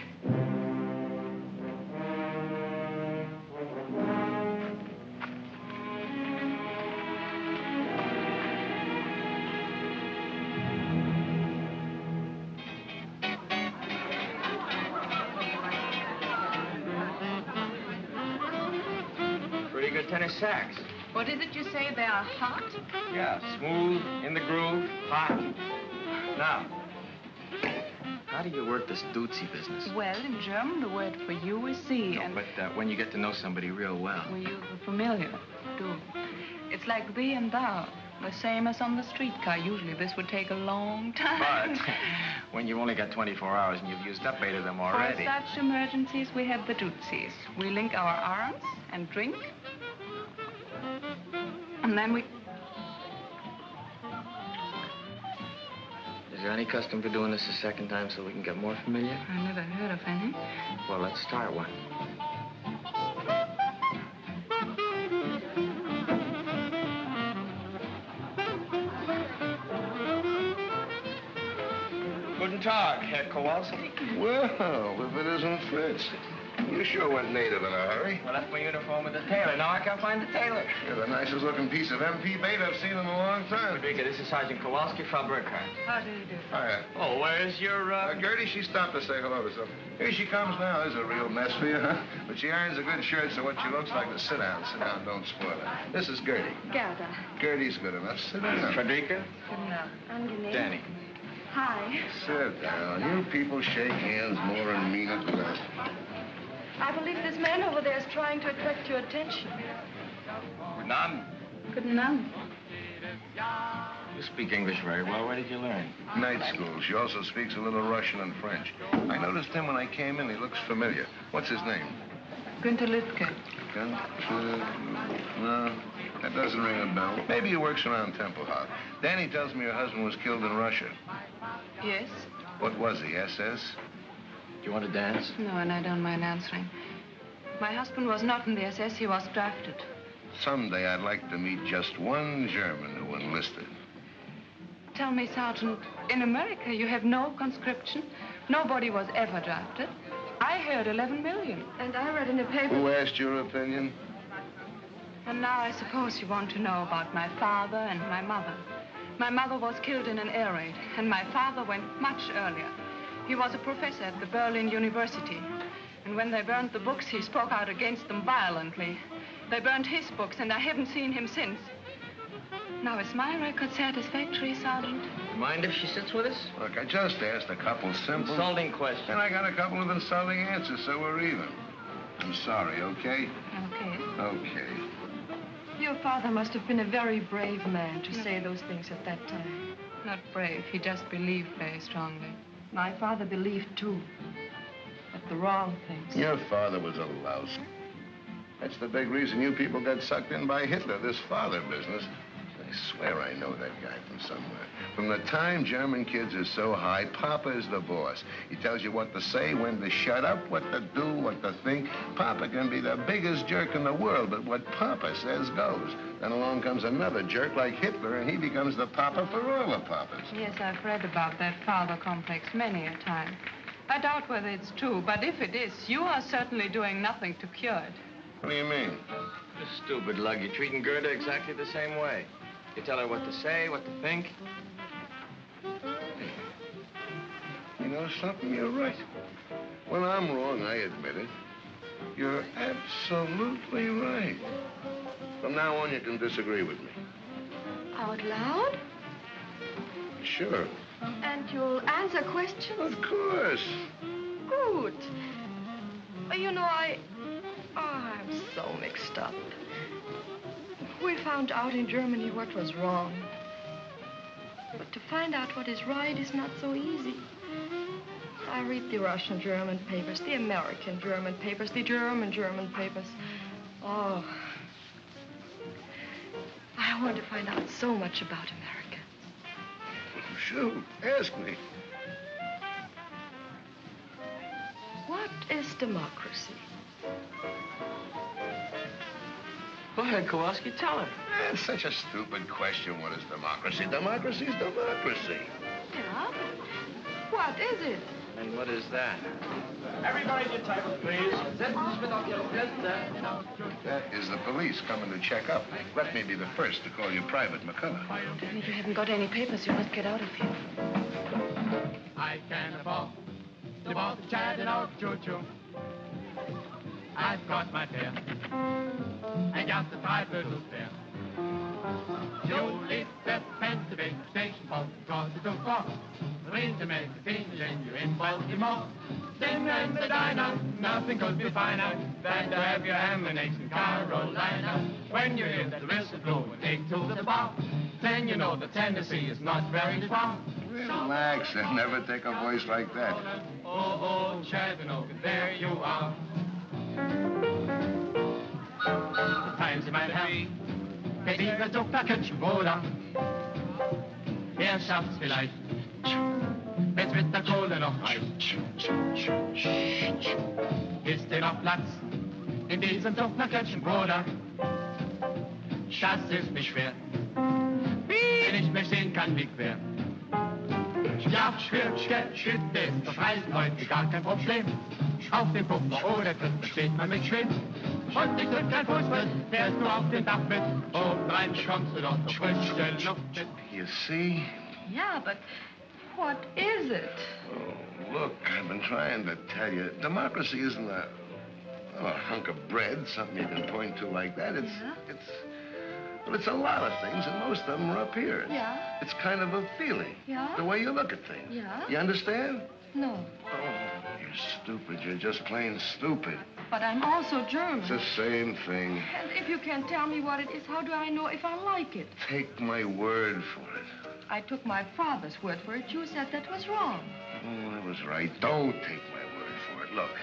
Pretty good tenor sax. What is it you say? They are hot? Yeah, smooth, in the groove, hot. Now, how do you work this Dutzy business? Well, in German, the word for you is Sie, and... But when you get to know somebody real well. We use the familiar, do. It's like thee and thou, the same as on the streetcar. Usually this would take a long time. But when you've only got 24 hours and you've used up 8 of them already. For such emergencies, we have the Dutzys. We link our arms and drink. And then we... Is there any custom for doing this a second time so we can get more familiar? I never heard of any. Well, let's start one. Guten Tag, Herr Kowalski. Well, if it isn't Fritz. You sure went native in a hurry. Well, left my uniform with the tailor. Now I can't find the tailor. You're the nicest looking piece of MP bait I've seen in a long time. Frederica, this is Sergeant Kowalski, Frau Burkhardt. How do you do? Hiya. Oh, where's your, Gertie, she stopped to say hello to something. Here she comes now. There's a real mess for you, huh? But she irons a good shirt, so what she looks like is sit down, don't spoil it. This is Gertie. Gerda. Gertie's good enough. Sit down. Frederica? Angenehm. Danny. Hi. Sit down. You people shake hands more and mean it than that. I believe this man over there is trying to attract your attention. Guten Abend. Guten Abend. You speak English very well. Where did you learn? Night school. She also speaks a little Russian and French. I noticed him when I came in. He looks familiar. What's his name? Günther Lütke. No, that doesn't ring a bell. Maybe he works around Tempelhof. Danny tells me your husband was killed in Russia. Yes? What was he, SS? Do you want to dance? No, and I don't mind answering. My husband was not in the SS. He was drafted. Someday I'd like to meet just one German who enlisted. Tell me, Sergeant, in America you have no conscription. Nobody was ever drafted. I heard 11 million. And I read in the paper... Who asked your opinion? And now I suppose you want to know about my father and my mother. My mother was killed in an air raid, and my father went much earlier. He was a professor at the Berlin University. And when they burned the books, he spoke out against them violently. They burned his books, and I haven't seen him since. Now, is my record satisfactory, Sergeant? You mind if she sits with us? Look, I just asked a couple simple... Insulting questions. And I got a couple of insulting answers, so we're even. I'm sorry, okay? Okay. Okay. Your father must have been a very brave man to say those things at that time. Not brave. He just believed very strongly. My father believed, too. But the wrong things. Your father was a louse. That's the big reason you people got sucked in by Hitler, this father business. I swear I know that guy from somewhere. From the time German kids are so high, Papa is the boss. He tells you what to say, when to shut up, what to do, what to think. Papa can be the biggest jerk in the world, but what Papa says goes. Then along comes another jerk like Hitler, and he becomes the Papa for all the Papas. Yes, I've read about that father complex many a time. I doubt whether it's true, but if it is, you are certainly doing nothing to cure it. What do you mean? You stupid lug. You're treating Gerda exactly the same way. You tell her what to say, what to think. You know something? You're right. When I'm wrong, I admit it. You're absolutely right. From now on, you can disagree with me. Out loud? Sure. And you'll answer questions? Of course. Good. You know, I'm so mixed up. We found out in Germany what was wrong. But to find out what is right is not so easy. I read the Russian German papers, the American German papers, the German papers. Oh. I want to find out so much about America. Shoot, ask me. What is democracy? Go ahead, Kowalski, tell her. That's such a stupid question. What is democracy? Democracy is democracy. Yeah? What is it? And what is that? Everybody at your tables, please. That is the police coming to check up. Let me be the first to call you Private MacCullough. If you haven't got any papers, you must get out of here. I can afford to board the Chattanooga choo-choo. I've got my fare. And just a dreiviertel fare. Julie's the Pennsylvania station for because it's so far. Read the magazine and you're in Baltimore. Dinner in the diner, nothing could be finer than to have your ammunition Carolina. When you hear the whistle blow and take to the bar, then you know that Tennessee is not very far. Relax and never take a voice like that. Oh, Chattanooga, there you are. Seien Sie mein Herr, wer dieser Zuckerkütchen Bruder, er schafft's vielleicht, wenn's mit der Kohle noch reicht. Ist dir noch Platz in diesem Zuckerkütchen Bruder? Das ist nicht schwer, wenn ich mich sehen kann, wie quer. Ja, schütt ist auf Reisen heute gar kein Problem. Auf dem Puffer oder Tritt versteht man mich schön. Und ich drück kein Fußball, fährst du auf den Dach mit. Obendrein bekommst du dort noch frische Luft mit. You see? Yeah, but what is it? Oh, look, I've been trying to tell you. Democracy isn't a hunk of bread, something you can point to like that. It's a lot of things, and most of them are up here. Yeah? It's kind of a feeling. Yeah? The way you look at things. Yeah? You understand? No. Oh, you're stupid. You're just plain stupid. But I'm also German. It's the same thing. And if you can't tell me what it is, how do I know if I like it? Take my word for it. I took my father's word for it. You said that was wrong. Oh, I was right. Don't take my word for it. Look,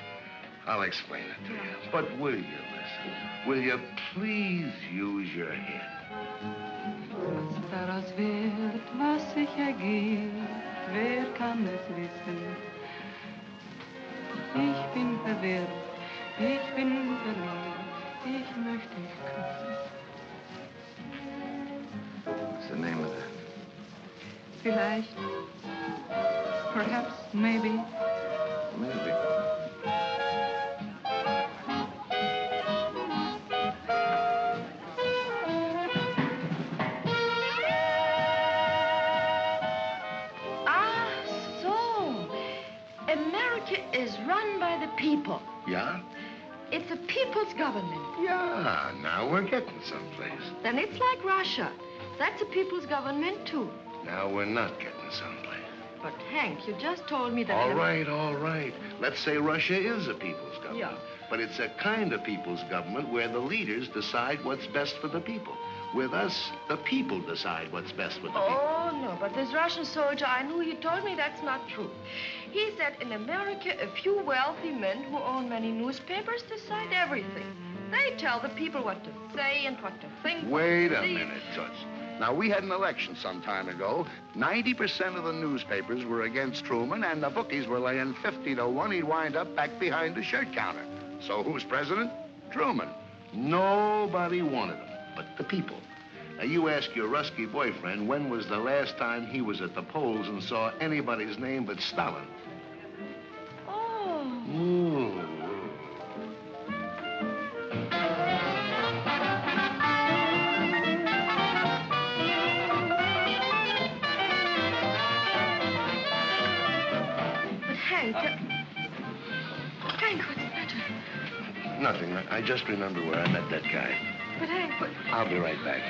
I'll explain it to you. But will you listen? Will you please use your head? Was daraus wird, was sich ergeht, wer kann es wissen? Ich bin verwirrt, ich bin verloren, ich möchte dich küssen. What's the name of that? Vielleicht, perhaps, maybe. Maybe. people. Yeah? It's a people's government. Yeah, now we're getting someplace. Then it's like Russia. That's a people's government, too. Now we're not getting someplace. But, Hank, you just told me that... All right. Let's say Russia is a people's government. Yeah. But it's a kind of people's government where the leaders decide what's best for the people. With us, the people decide what's best for the people. Oh, no, but this Russian soldier I knew, he told me that's not true. He said in America, a few wealthy men who own many newspapers decide everything. They tell the people what to say and what to think. Wait a minute, Toots. Now, we had an election some time ago. 90% of the newspapers were against Truman, and the bookies were laying 50 to 1 he'd wind up back behind the shirt counter. So who's president? Truman. Nobody wanted him but the people. Now, you ask your Rusky boyfriend when was the last time he was at the polls and saw anybody's name but Stalin. Oh. Ooh. Hank, what's the matter? Nothing. I just remember where I met that guy. But Hank, what... I'll be right back.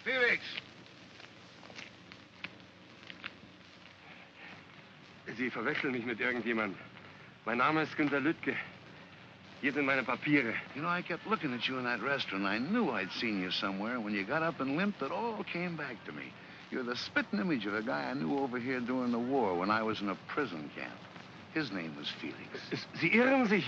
Felix! Sie verwechseln mich mit irgendjemandem. Mein Name ist Günter Lüttke. Hier sind meine Papiere. You know, I kept looking at you in that restaurant. I knew I'd seen you somewhere. When you got up and limped, it all came back to me. You're the spitting image of a guy I knew over here during the war when I was in a prison camp. His name was Felix. Sie irren sich.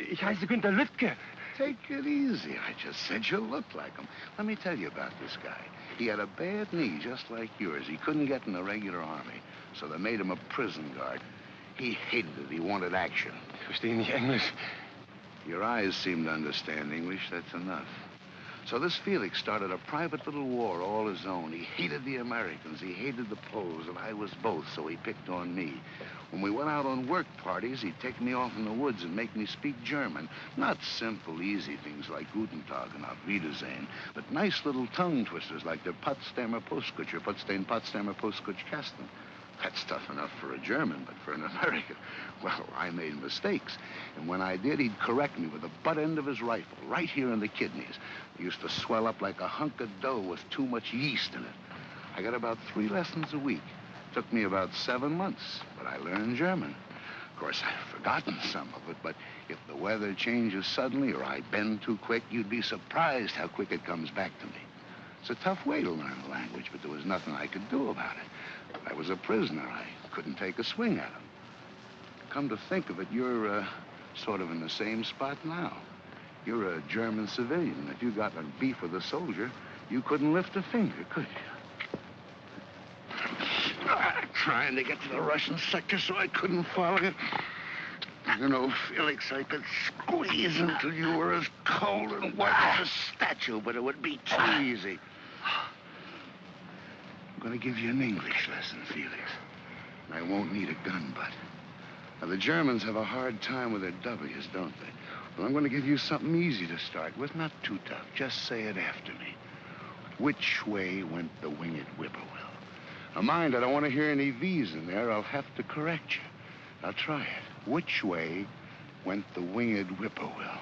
Ich heiße Günter Lüttke. Take it easy. I just said you looked like him. Let me tell you about this guy. He had a bad knee just like yours. He couldn't get in the regular army, so they made him a prison guard. He hated it. He wanted action. Ich verstehe nicht Englisch. Your eyes seem to understand English. That's enough. So this Felix started a private little war all his own. He hated the Americans. He hated the Poles, and I was both, so he picked on me. When we went out on work parties, he'd take me off in the woods and make me speak German. Not simple, easy things like Guten Tag and Auf Wiedersehen, but nice little tongue twisters like the Potsdamer Postkutcher, Potsdamer Postkutschkasten. That's tough enough for a German, but for an American, well, I made mistakes. And when I did, he'd correct me with the butt end of his rifle, right here in the kidneys. They used to swell up like a hunk of dough with too much yeast in it. I got about 3 lessons a week. Took me about 7 months, but I learned German. Of course, I've forgotten some of it, but if the weather changes suddenly or I bend too quick, you'd be surprised how quick it comes back to me. It's a tough way to learn a language, but there was nothing I could do about it. I was a prisoner. I couldn't take a swing at him. Come to think of it, you're sort of in the same spot now. You're a German civilian. If you got a beef with a soldier, you couldn't lift a finger, could you? Trying to get to the Russian sector so I couldn't follow you. You know, Felix, I could squeeze until you were as cold and white as a statue, but it would be too easy. I'm going to give you an English lesson, Felix. I won't need a gun butt. Now, the Germans have a hard time with their W's, don't they? Well, I'm going to give you something easy to start with, not too tough. Just say it after me. Which way went the winged whippoorwill? Now, mind, I don't want to hear any V's in there. I'll have to correct you. Now, try it. Which way went the winged whippoorwill?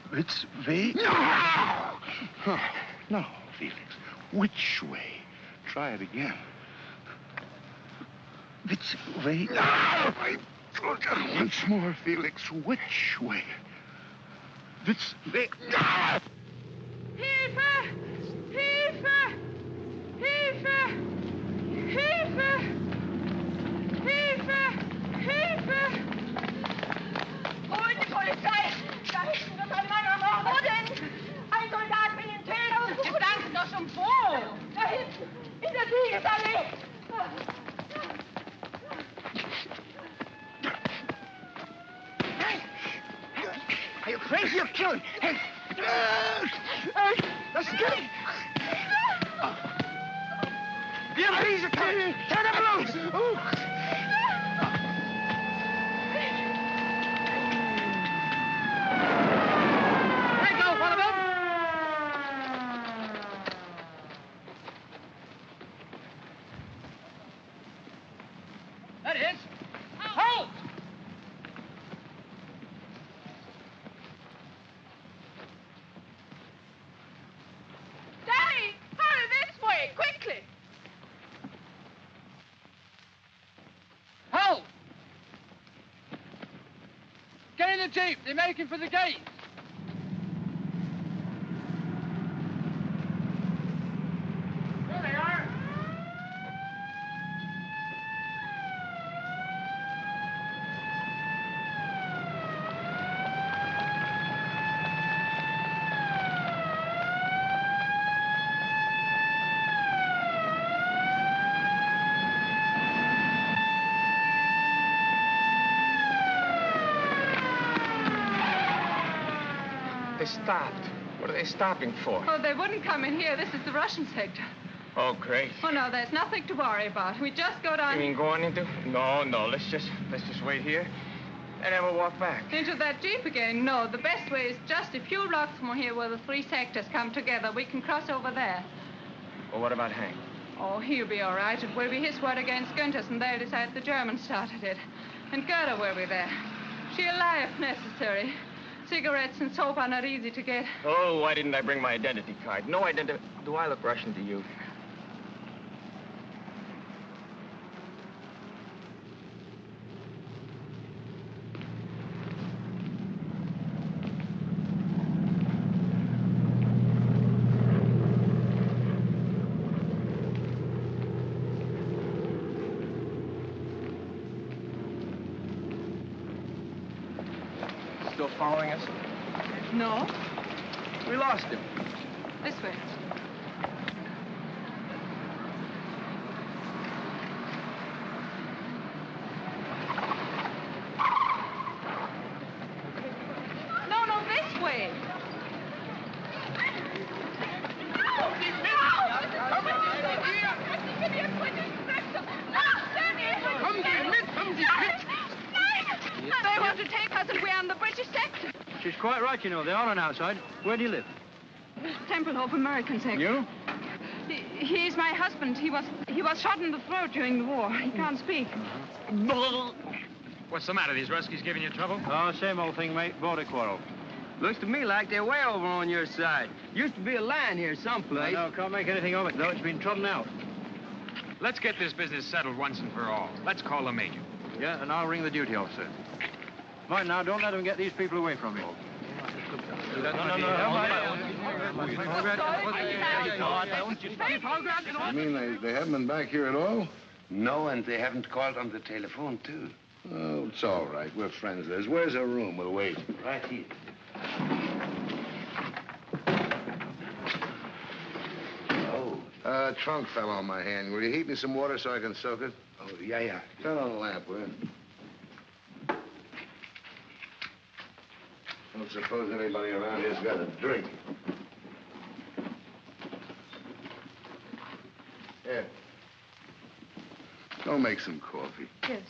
Which way? No! Oh, no, Felix. Which way try it again. Which way? I told you once more, Felix. Which way? Which way? Hilfe! Hilfe! Hilfe! Hilfe! Hilfe! Hilfe! Holt die Polizei! Da hinten wird ein Mann ermordet! Wo denn? Ein Soldat will ihn töten! Jetzt sagen Sie doch schon wo! Da hinten, in der Siegesallee! Are you crazy? You're killing. Hey! Let's get him! The MPs are coming! Turn them loose! There you go, one of them! That is. Halt! Daddy, hurry this way, quickly! Halt! Get in the jeep. They're making for the gate. There they are. They stopped. What are they stopping for? Oh, they wouldn't come in here. This is the Russian sector. Oh, great. Oh, no, there's nothing to worry about. We just go down... You mean going into? No. Let's just wait here and then we'll walk back. Into that jeep again? No, the best way is just a few blocks from here where the three sectors come together. We can cross over there. Well, what about Hank? Oh, he'll be all right. It will be his word against Günther's, and they'll decide the Germans started it. And Gerda will be there. She'll lie if necessary. Cigarettes and soap are not easy to get. Oh, why didn't I bring my identity card? No identity. Do I look Russian to you? Still following us? No. We lost him. This way. No, this way. They want to take us and we're on the British sector. She's quite right, you know. They're on outside. Where do you live? Tempelhof, American sector. You? He's my husband. He was shot in the throat during the war. He can't speak. What's the matter? These Ruskies giving you trouble? Oh, same old thing, mate. Border quarrel. Looks to me like they're way over on your side. Used to be a line here someplace. No, can't make anything of it, though. It's been trodden out. Let's get this business settled once and for all. Let's call the major. Yeah, and I'll ring the duty officer. Mind now, don't let them get these people away from you. You mean they haven't been back here at all? No, and they haven't called on the telephone, too. Oh, it's all right. We're friends. Where's our room? We'll wait. Right here. Oh. Trunk fell on my hand. Will you heat me some water so I can soak it? Oh, yeah. Turn on the lamp, will you? Don't suppose anybody around here's got a drink. Here. Go make some coffee. Yes.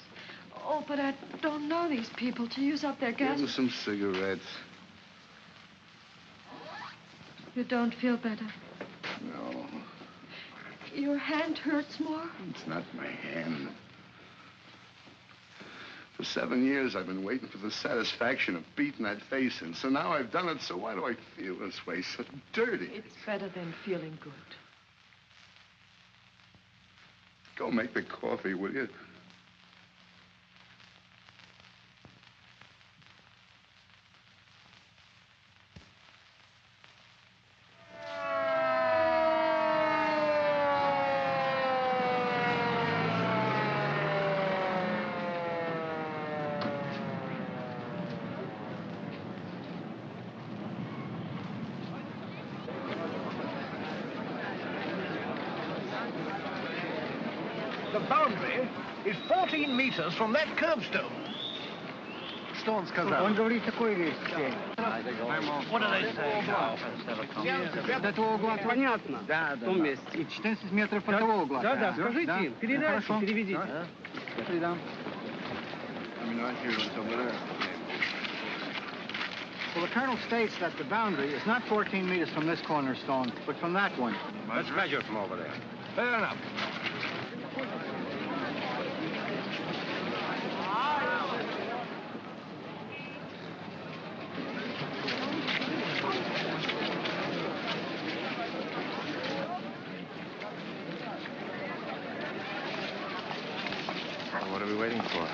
Oh, but I don't know these people to use up their gas. Give them some cigarettes. You don't feel better? No. Your hand hurts more? It's not my hand. For 7 years, I've been waiting for the satisfaction of beating that face in. So now I've done it, so why do I feel this way? So dirty. It's better than feeling good. Go make the coffee, will you? The boundary is 14 meters from that curbstone. Stone's What do they say now? Это угла понятно. Да, В том месте. И 14 метров от того угла. Да, скажите им, передайте, переведите. Я передам. Well, the colonel states that the boundary is not 14 meters from this cornerstone, but from that one. Let's measure from over there. Fair enough. Well, what are we waiting for?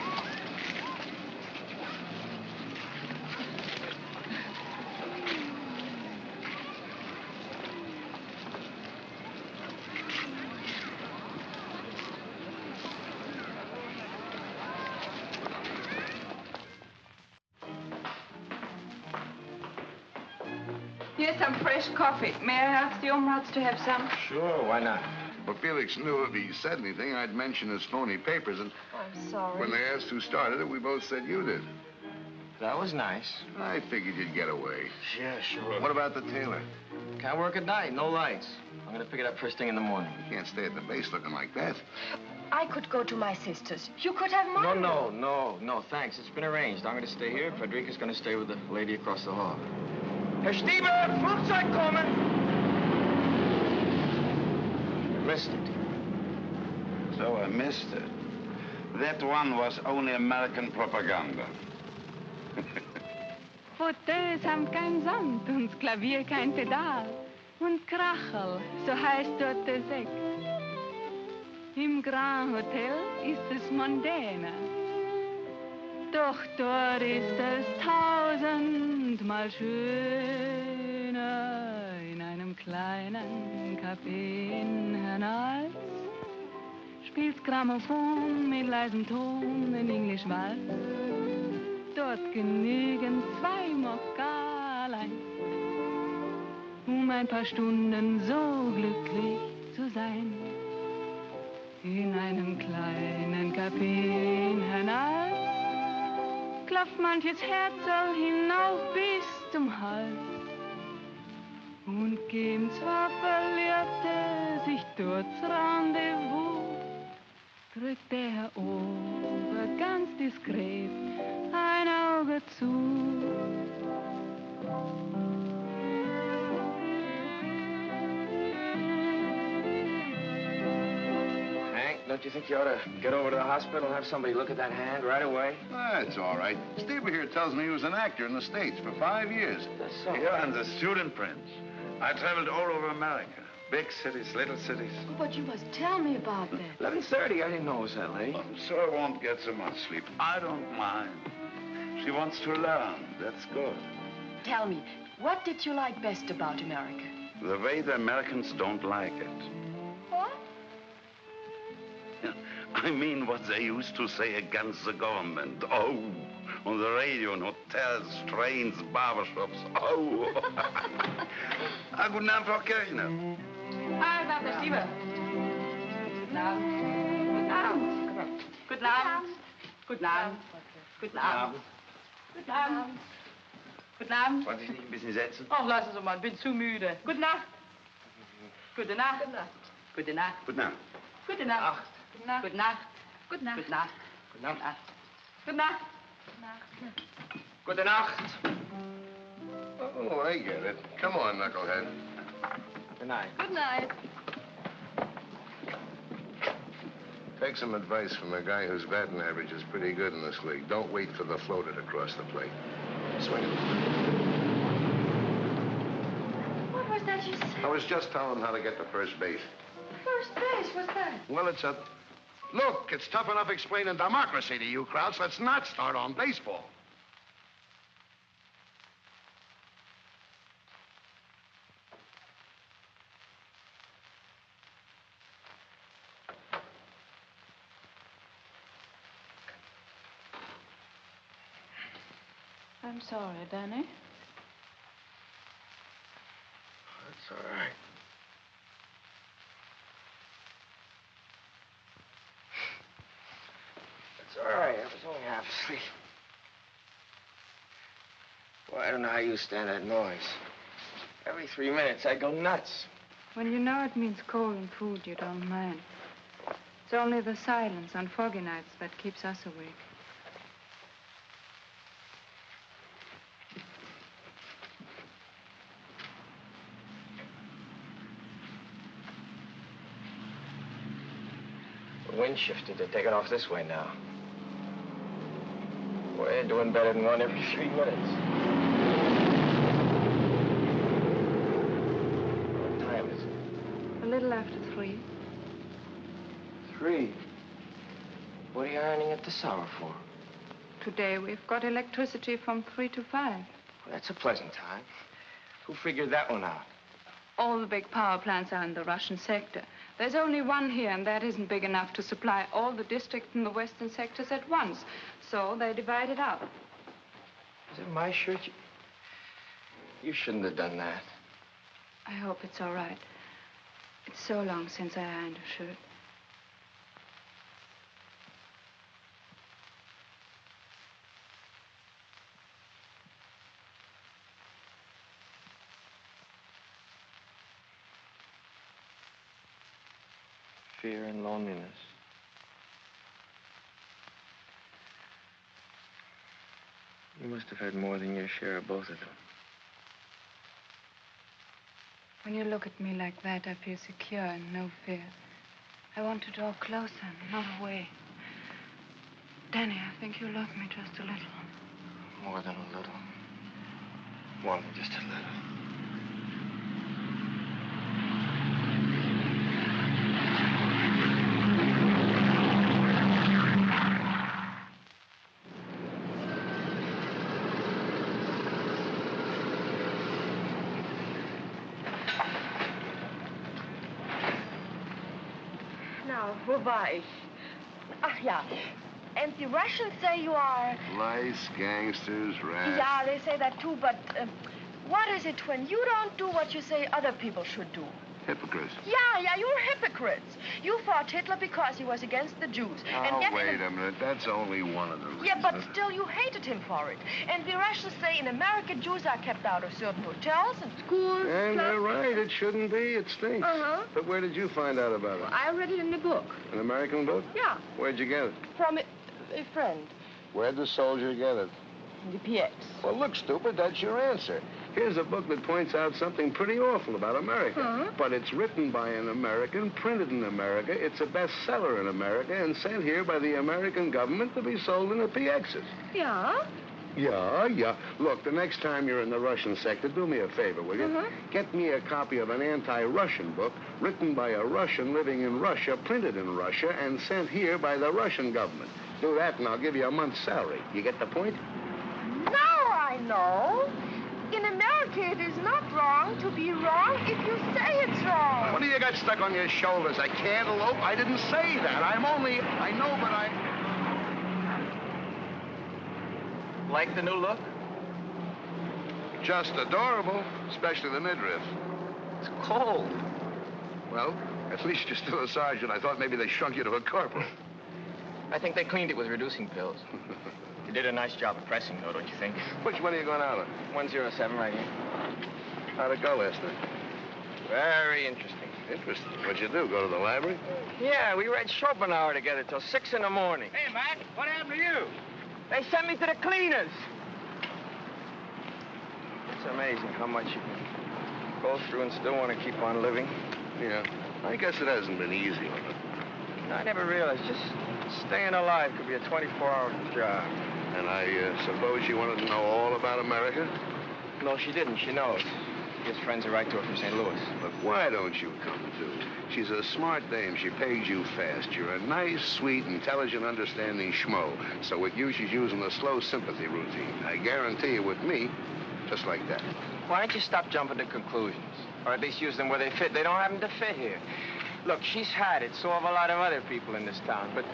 Here's some fresh coffee. May I ask the Omrats to have some? Sure, why not? Well, Felix knew if he said anything, I'd mention his phony papers, and I'm sorry. when they asked who started it, we both said you did. That was nice. I figured you'd get away. Yeah, sure. What about the tailor? Can't work at night, no lights. I'm gonna pick it up first thing in the morning. You can't stay at the base looking like that. I could go to my sister's. You could have mine. No, thanks. It's been arranged. I'm gonna stay here. Frederica's gonna stay with the lady across the hall. Herr Stieber, Flugzeug kommen! Missed it. So I missed it. That one was only American propaganda. Fauteuils haben kein Sand und das Klavier kein Pedal. Und Krachel, so heißt dort der Sekt. Im Grand Hotel ist es mondäner. Doch dort ist es tausendmal schöner in einem kleinen Café in Hernals. Spielt's Grammophon mit leisem Ton in Englisch Walz. Dort genügen 2 Mokkalein, ein paar Stunden so glücklich zu sein. In einem kleinen Café in Hernals klopft manches Herz so hinauf bis zum Hals. Und geben zwar Verliebte sich dort's Rendezvous, drückt der Herr Ober ganz diskret ein Auge zu. Don't you think you ought to get over to the hospital and have somebody look at that hand right away? That's all right. Steve here tells me he was an actor in the States for 5 years. That's so. Yeah, and the student prince. I traveled all over America. Big cities, little cities. Oh, but you must tell me about that. 11:30, I didn't know it was that late. So I won't get so much sleep. I don't mind. She wants to learn. That's good. Tell me, what did you like best about America? The way the Americans don't like it. What? I mean what they used to say against the government. Oh, on the radio, in hotels, trains, barbershops. Oh. Guten Abend, Frau Kirchner. Ah, Dr. Stieber. Guten Abend. Guten Abend. Guten Abend. Guten Abend. Guten Abend. Guten Abend. Guten Abend. Wollen Sie sich nicht ein bisschen setzen? Oh, lassen Sie mal, bin zu müde. Gute Nacht. Gute Nacht. Gute Nacht. Gute Nacht. Gute Nacht. Gute Nacht. Gute Nacht. Gute Nacht. Gute Nacht. Gute Nacht. Gute Nacht. Gute Nacht. Oh, I get it. Come on, knucklehead. Good night. Good night. Take some advice from a guy whose batting average is pretty good in this league. Don't wait for the floater to cross the plate. Swing it. What was that you said? I was just telling him how to get to first base. First base, what's that? Well, it's a Look, it's tough enough explaining democracy to you crowds. Let's not start on baseball. I'm sorry, Danny. That's all right. That's all right. I was only half asleep. Boy, I don't know how you stand that noise. Every 3 minutes, I go nuts. When you know it means cold and food, you don't mind. It's only the silence on foggy nights that keeps us awake. The wind shifted. They're taking off this way now. Boy, they're doing better than one every 3 minutes. What time is it? A little after 3. 3? What are you ironing at this hour for? Today we've got electricity from 3 to 5. Well, that's a pleasant time. Who figured that one out? All the big power plants are in the Russian sector. There's only one here, and that isn't big enough to supply all the districts in the western sectors at once. So they divide it up. Is it my shirt? You shouldn't have done that. I hope it's all right. It's so long since I ironed a shirt. Fear and loneliness. You must have had more than your share of both of them. When you look at me like that, I feel secure and no fear. I want to draw closer, not away. Danny, I think you love me just a little. More than a little. More than just a little. Now, wo war ich? Ach ja. And the Russians say you are... Lice, gangsters, rats. Yeah, they say that too, but what is it when you don't do what you say other people should do? Hypocrites. Yeah, you're hypocrites. You fought Hitler because he was against the Jews. Oh, wait a minute. That's only one of the reasons. Yeah, but still you hated him for it. And the Russians say in America Jews are kept out of certain hotels and schools. And they're right. It shouldn't be. It stinks. Uh-huh. But where did you find out about it? I read it in the book. An American book? Yeah. Where'd you get it? From a friend. Where'd the soldier get it? The PX. Well, look, stupid, that's your answer. Here's a book that points out something pretty awful about America. But it's written by an American, printed in America. It's a bestseller in America and sent here by the American government to be sold in the PXs. Yeah? Yeah. Look, the next time you're in the Russian sector, do me a favor, will you? Get me a copy of an anti-Russian book written by a Russian living in Russia, printed in Russia, and sent here by the Russian government. Do that and I'll give you a month's salary. You get the point? Now I know. In America, it is not wrong to be wrong if you say it's wrong. What do you got stuck on your shoulders? A cantaloupe? I didn't say that. I know, but I... Like the new look? Just adorable, especially the midriff. It's cold. Well, at least you're still a sergeant. I thought maybe they shrunk you to a corporal. I think they cleaned it with reducing pills. They did a nice job of pressing, though, don't you think? Which one are you going out of? 107 right here. How'd it go last night? Very interesting. Interesting. What'd you do, go to the library? Yeah, we read Schopenhauer together till 6 in the morning. Hey, Mac, what happened to you? They sent me to the cleaners. It's amazing how much you can go through and still want to keep on living. Yeah. I guess it hasn't been easy on them. I never realized just staying alive could be a 24-hour job. And I suppose she wanted to know all about America? No, she didn't. She knows. His friends will write to her from St. Louis. Look, why don't you come, too? She's a smart dame. She pegs you fast. You're a nice, sweet, intelligent, understanding schmo. So with you, she's using the slow sympathy routine. I guarantee you with me, just like that. Why don't you stop jumping to conclusions? Or at least use them where they fit. They don't happen to fit here. Look, she's had it. So have a lot of other people in this town. But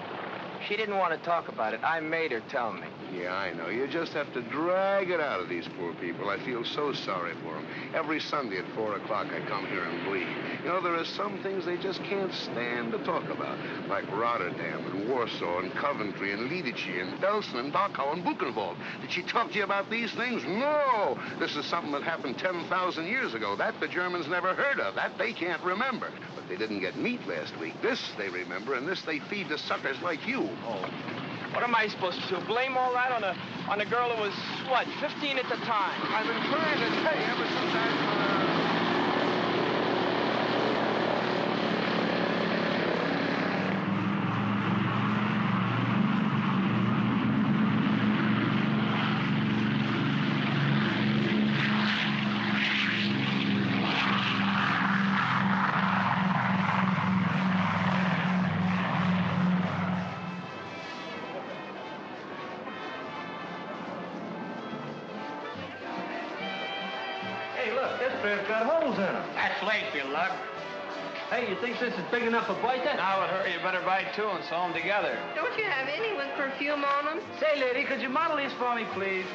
she didn't want to talk about it. I made her tell me. Yeah, I know. You just have to drag it out of these poor people. I feel so sorry for them. Every Sunday at 4 o'clock, I come here and bleed. You know, there are some things they just can't stand to talk about, like Rotterdam and Warsaw and Coventry and Lidice and Belsen and Dachau and Buchenwald. Did she talk to you about these things? No! This is something that happened 10,000 years ago. That the Germans never heard of. That they can't remember. But they didn't get meat last week. This they remember, and this they feed to suckers like you. Oh. What am I supposed to do? Blame all that on a girl who was, what, 15 at the time? I've been trying to tell you ever since got holes in them. That's late, you lug. Hey, you think this is big enough for biting? Now, it hurry, you better buy two and sew them together. Don't you have any with perfume on them? Say, lady, could you model these for me, please?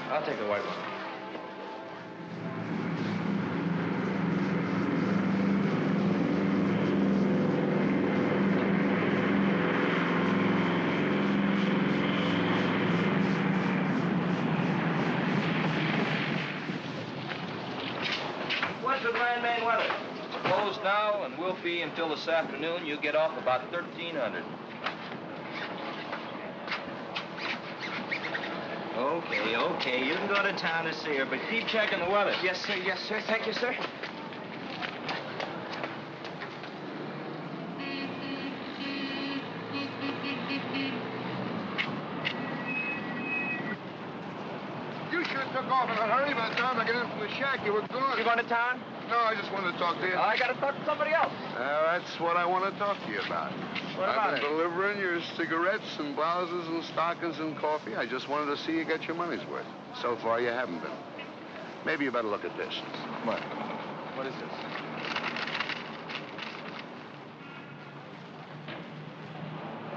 I'll take the white one. What's the Grand Main weather? Closed now and will be until this afternoon. You get off about 1300. Okay. You can go to town to see her, but keep checking the weather. Yes, sir. Thank you, sir. You sure took off in a hurry. By the time I got in from the shack, you were gone. You going to town? No, I just wanted to talk to you. I got to talk to somebody else. That's what I want to talk to you about. What about I've been delivering your cigarettes and blouses and stockings and coffee. I just wanted to see you get your money's worth. So far, you haven't been. Maybe you better look at this. What? What is this?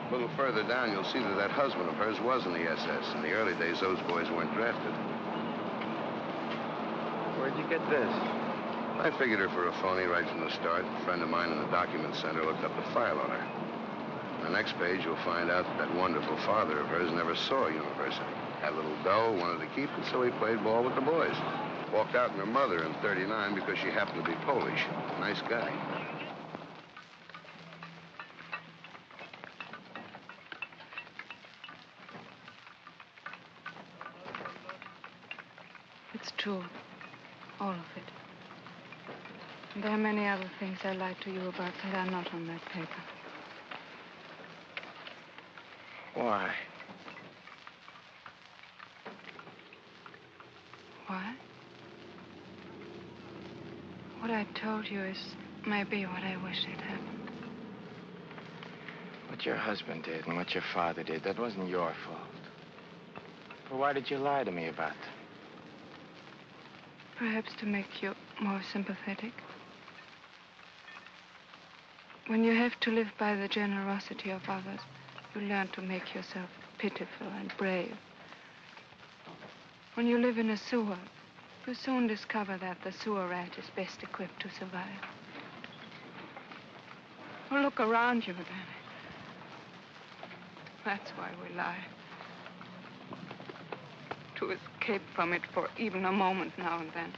A little further down, you'll see that husband of hers was in the SS. In the early days, those boys weren't drafted. Where'd you get this? I figured her for a phony right from the start. A friend of mine in the document center looked up the file on her. On the next page, you'll find out that wonderful father of hers never saw university. Had a little dough, wanted to keep it, so he played ball with the boys. Walked out on her mother in 39 because she happened to be Polish. Nice guy. It's true. All of it. And there are many other things I lied to you about that are not on that paper. Why? Why? What I told you is maybe what I wish had happened. What your husband did and what your father did, that wasn't your fault. But why did you lie to me about them? Perhaps to make you more sympathetic. When you have to live by the generosity of others, you learn to make yourself pitiful and brave. When you live in a sewer, you soon discover that the sewer rat is best equipped to survive. Well, look around you then. That's why we lie. To escape from it for even a moment now and then.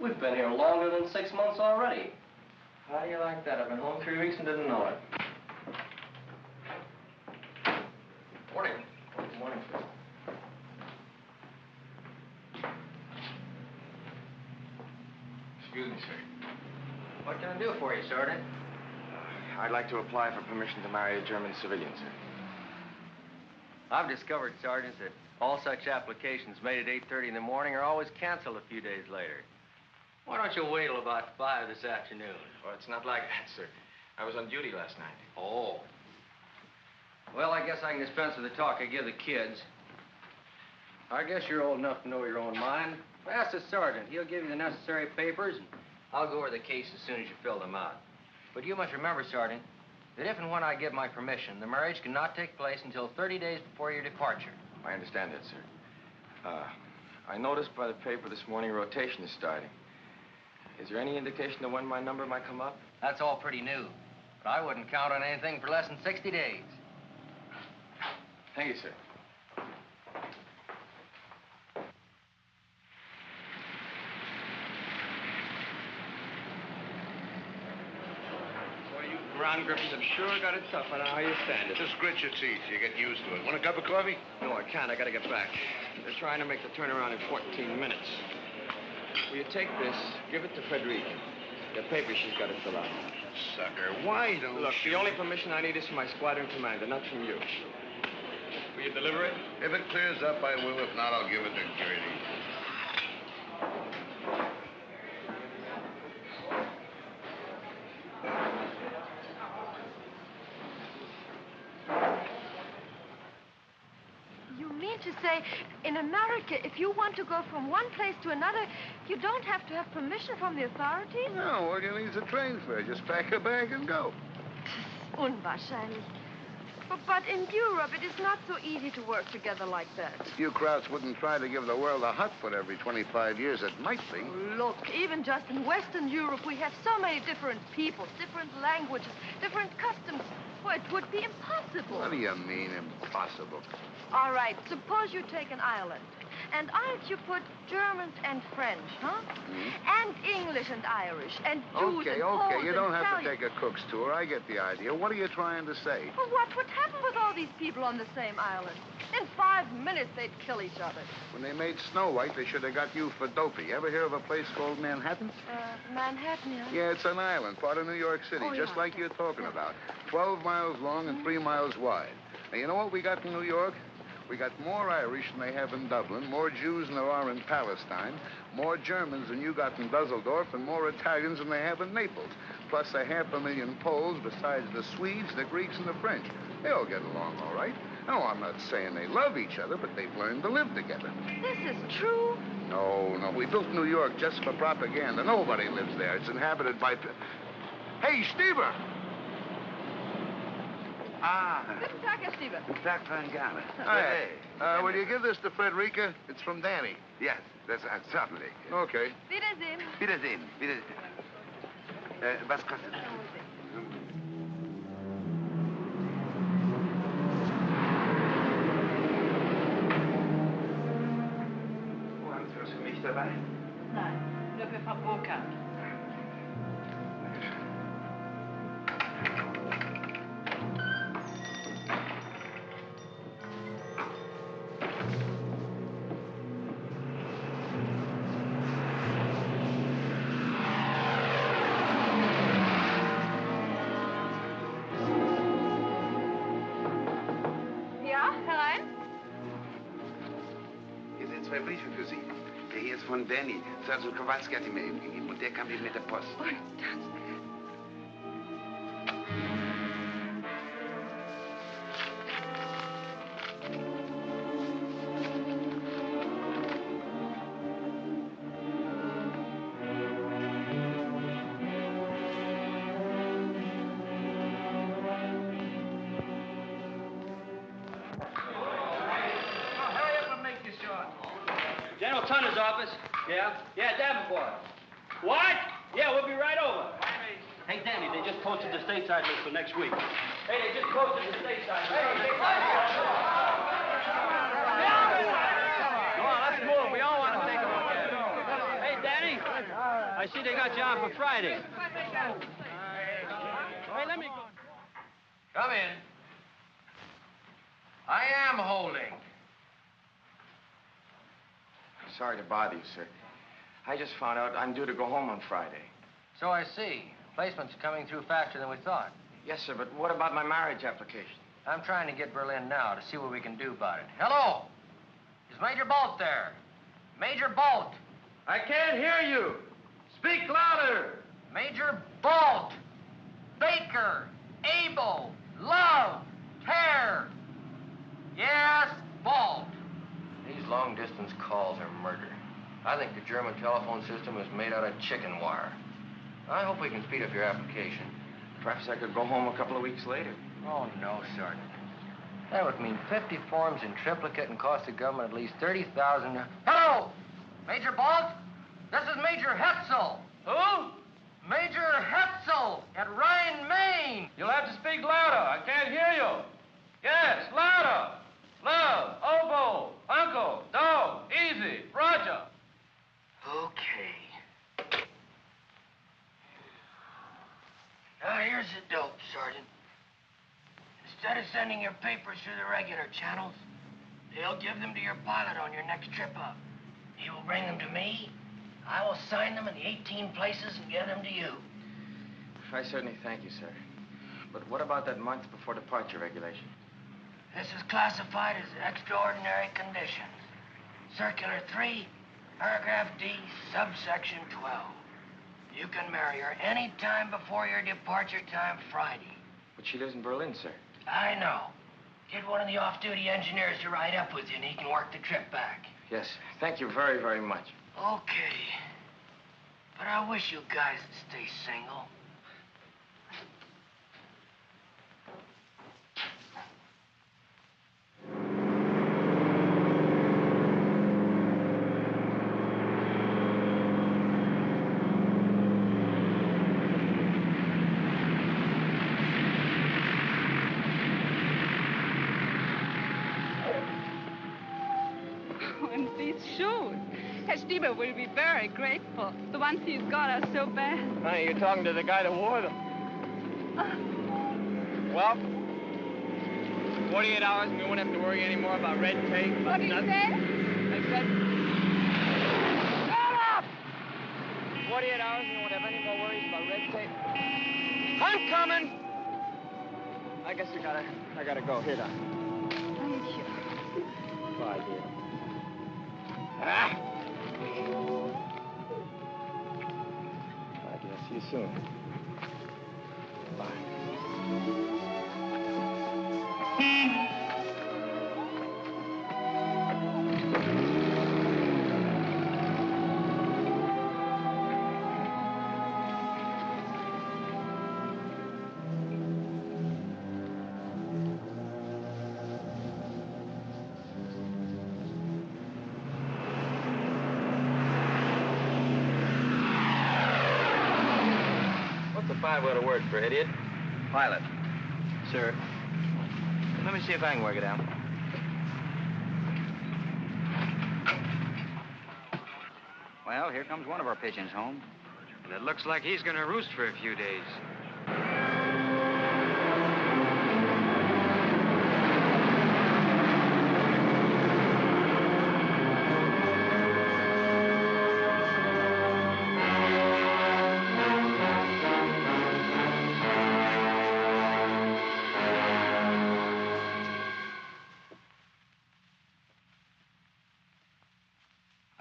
We've been here longer than 6 months already. How do you like that? I've been home 3 weeks and didn't know it. Morning. Good morning. Excuse me, sir. What can I do for you, Sergeant? I'd like to apply for permission to marry a German civilian, sir. I've discovered, Sergeant, that all such applications made at 8:30 in the morning are always canceled a few days later. Why don't you wait till about 5 this afternoon? Well, it's not like that, sir. I was on duty last night. Oh. Well, I guess I can dispense with the talk I give the kids. I guess you're old enough to know your own mind. Ask the sergeant. He'll give you the necessary papers, and I'll go over the case as soon as you fill them out. But you must remember, Sergeant, that if and when I give my permission, the marriage cannot take place until 30 days before your departure. I understand that, sir. I noticed by the paper this morning rotation is starting. Is there any indication of when my number might come up? That's all pretty new. But I wouldn't count on anything for less than 60 days. Thank you, sir. Boy, you ground grippers have sure got it tough. I don't know how you stand it. Just grit your teeth. You get used to it. Want a cup of coffee? No, I can't. I gotta get back. They're trying to make the turnaround in 14 minutes. Will you take this, give it to Frederica. The paper she's got to fill out. Sucker, why don't Look, you... the only permission I need is from my squadron commander, not from you. Will you deliver it? If it clears up, I will. If not, I'll give it to Gertie. To say, in America, if you want to go from one place to another, you don't have to have permission from the authorities? No, all you need is a train fare. Just pack a bag and go. Unwahrscheinlich. But in Europe, it is not so easy to work together like that. You krauts wouldn't try to give the world a hot foot every 25 years. It might be. Look, even just in Western Europe, we have so many different peoples, different languages, different customs. Well, it would be impossible. What do you mean, impossible? All right, suppose you take an island. And aren't you put Germans and French, huh? And English and Irish, and Jews and Poles Okay, you don't and have to Italians. take a cook's tour. I get the idea. What are you trying to say? Well, what would happen with all these people on the same island? In 5 minutes, they'd kill each other. When they made Snow White, they should have got you for dopey. Ever hear of a place called Manhattan? Manhattan, yeah? Yeah, it's an island, part of New York City, just like you're talking about. 12 miles long and 3 miles wide. Now, you know what we got in New York? We got more Irish than they have in Dublin, more Jews than there are in Palestine, more Germans than you got in Dusseldorf, and more Italians than they have in Naples. Plus 500,000 Poles besides the Swedes, the Greeks, and the French. They all get along all right. No, I'm not saying they love each other, but they've learned to live together. This is true? No. We built New York just for propaganda. Nobody lives there. It's inhabited by... Hey, Stieber! Guten Tag, Herr Stieber. Guten Tag, Van Gala. Hey, will you give this to Frederica? It's from Danny. Yes, that's certainly. Okay. Wiedersehen. Wiedersehen. Was kostet das? Wo haben Sie was für mich dabei? Nein, nur für Frau Burkhardt. Zwei Briefe für Sie. Der hier ist von Danny. Sergeant Kowalski hat ihn mir eben gegeben und der kam eben mit der Post. Oh, danke. General Tunner's office. Yeah? Yeah, Davenport. What? Yeah, we'll be right over. Hey, Danny, they just posted the stateside list for next week. Hey, they just posted the stateside list. Come on, let's move. We all want to take a look at it. Hey, Danny. I see they got you on for Friday. Hey, let me go. Come in. I am holding. Sorry to bother you, sir. I just found out I'm due to go home on Friday. So I see. Placement's coming through faster than we thought. Yes, sir, but what about my marriage application? I'm trying to get Berlin now to see what we can do about it. Hello? Is Major Bolt there? Major Bolt! I can't hear you. Speak louder. Major Bolt! Baker! Abel! Love! Tear! Yes, Bolt! These long-distance calls are murder. I think the German telephone system is made out of chicken wire. I hope we can speed up your application. Perhaps I could go home a couple of weeks later. Oh, no, Sergeant. That would mean 50 forms in triplicate and cost the government at least 30,000. Hello! Major Bolt? This is Major Hetzel. Who? Major Hetzel at Rhine, Maine. You'll have to speak louder. I can't hear you. Yes, louder. Love, oboe, uncle, dog, easy, Roger. Okay. Now, here's the dope, Sergeant. Instead of sending your papers through the regular channels, they'll give them to your pilot on your next trip up. He will bring them to me. I will sign them in the 18 places and get them to you. I certainly thank you, sir. But what about that month before departure regulation? This is classified as extraordinary conditions. Circular 3, paragraph D, subsection 12. You can marry her any time before your departure time Friday. But she lives in Berlin, sir. I know. Get one of the off-duty engineers to ride up with you and he can work the trip back. Yes, thank you very, very much. Okay. But I wish you guys would stay single. Stieber will be very grateful. The ones he's got are so bad. Honey, you're talking to the guy that wore them. Well, 48 hours and we won't have to worry anymore about red tape. What did you say? I said... Shut up! 48 hours and we won't have any more worries about red tape. I'm coming! I guess I gotta go. Here, Doc. Thank you. Bye, dear. Ah! See you soon. Bye. Five-letter word for idiot. Pilot. Sir. Let me see if I can work it out. Well, here comes one of our pigeons home. And it looks like he's gonna roost for a few days.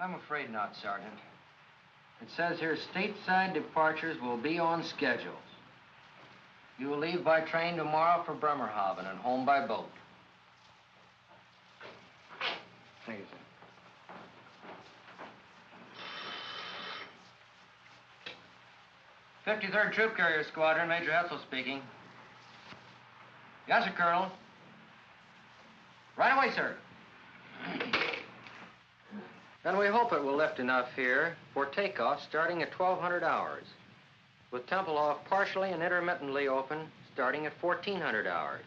I'm afraid not, Sergeant. It says here stateside departures will be on schedules. You will leave by train tomorrow for Bremerhaven and home by boat. Thank you, sir. 53rd Troop Carrier Squadron, Major Hetzel speaking. Yes, sir, Colonel. Right away, sir. And we hope it will lift enough here for takeoff starting at 1200 hours, with Tempelhof partially and intermittently open starting at 1400 hours.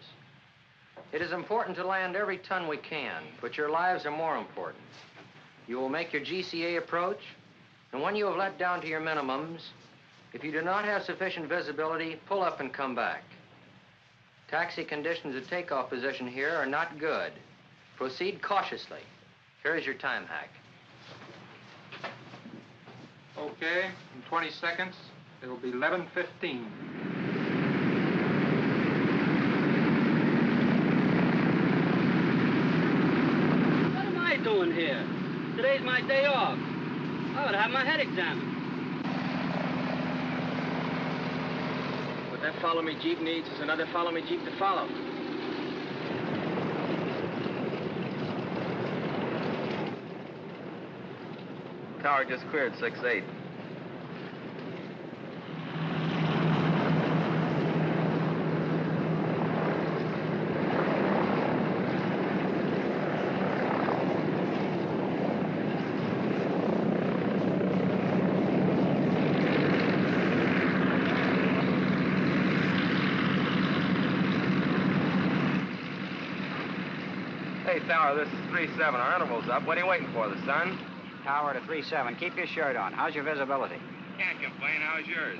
It is important to land every ton we can, but your lives are more important. You will make your GCA approach, And when you have let down to your minimums, if you do not have sufficient visibility, pull up and come back. Taxi conditions at takeoff position here are not good. Proceed cautiously. Here is your time, Hack. Okay, in 20 seconds, it'll be 11:15. What am I doing here? Today's my day off. I ought to have my head examined. What that follow-me Jeep needs is another follow-me Jeep to follow. Tower just cleared 6-8. Hey, Tower, this is 3-7. Our interval's up. What are you waiting for, the sun? Tower to 3-7. Keep your shirt on. How's your visibility? Can't complain. How's yours?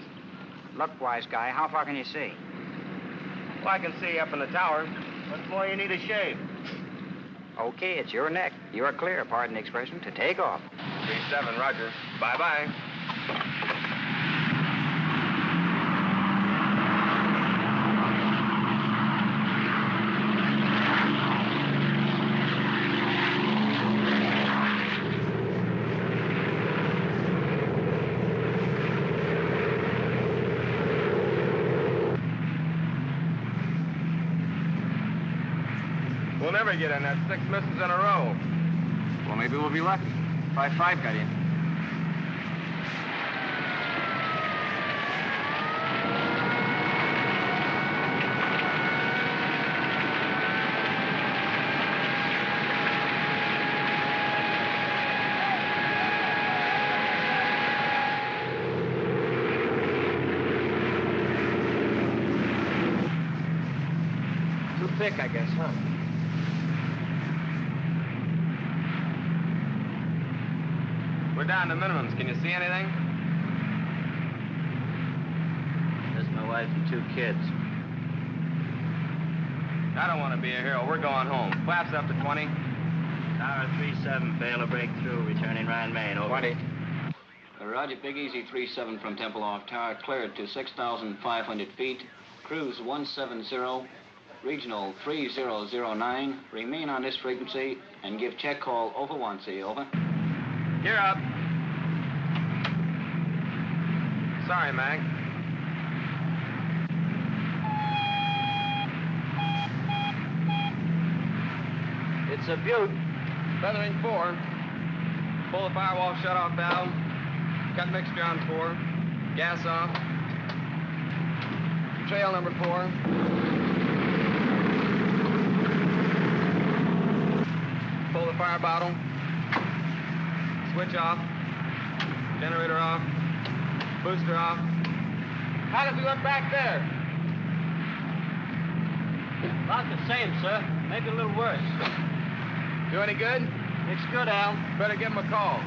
Look, wise guy, how far can you see? Well, I can see up in the tower. What's more, you need a shave. Okay, it's your neck. You're clear, pardon the expression, to take off. 3-7, Roger. Bye-bye. We'll never get in. That's 6 misses in a row. Well, maybe we'll be lucky. 5-5 got in. Too thick, I guess, huh? We're down to minimums. Can you see anything? That's my wife and 2 kids. I don't want to be a hero. We're going home. Flaps up to 20. Tower 3-7, fail to break through, returning Ryan Main, over. 20. Roger, Big Easy 3-7 from Tempelhof Tower, cleared to 6,500 feet. Cruise 170, regional 3009. Remain on this frequency and give check call over 1C, over. Gear up. Sorry, Mac. It's a beaut. Feathering 4. Pull the firewall shut-off valve. Cut mixture on 4. Gas off. Trail number 4. Pull the fire bottle. Switch off. Generator off. Booster off. How does he look back there? About the same, sir. Maybe a little worse. Do any good? It's good, Al. Better give him a call.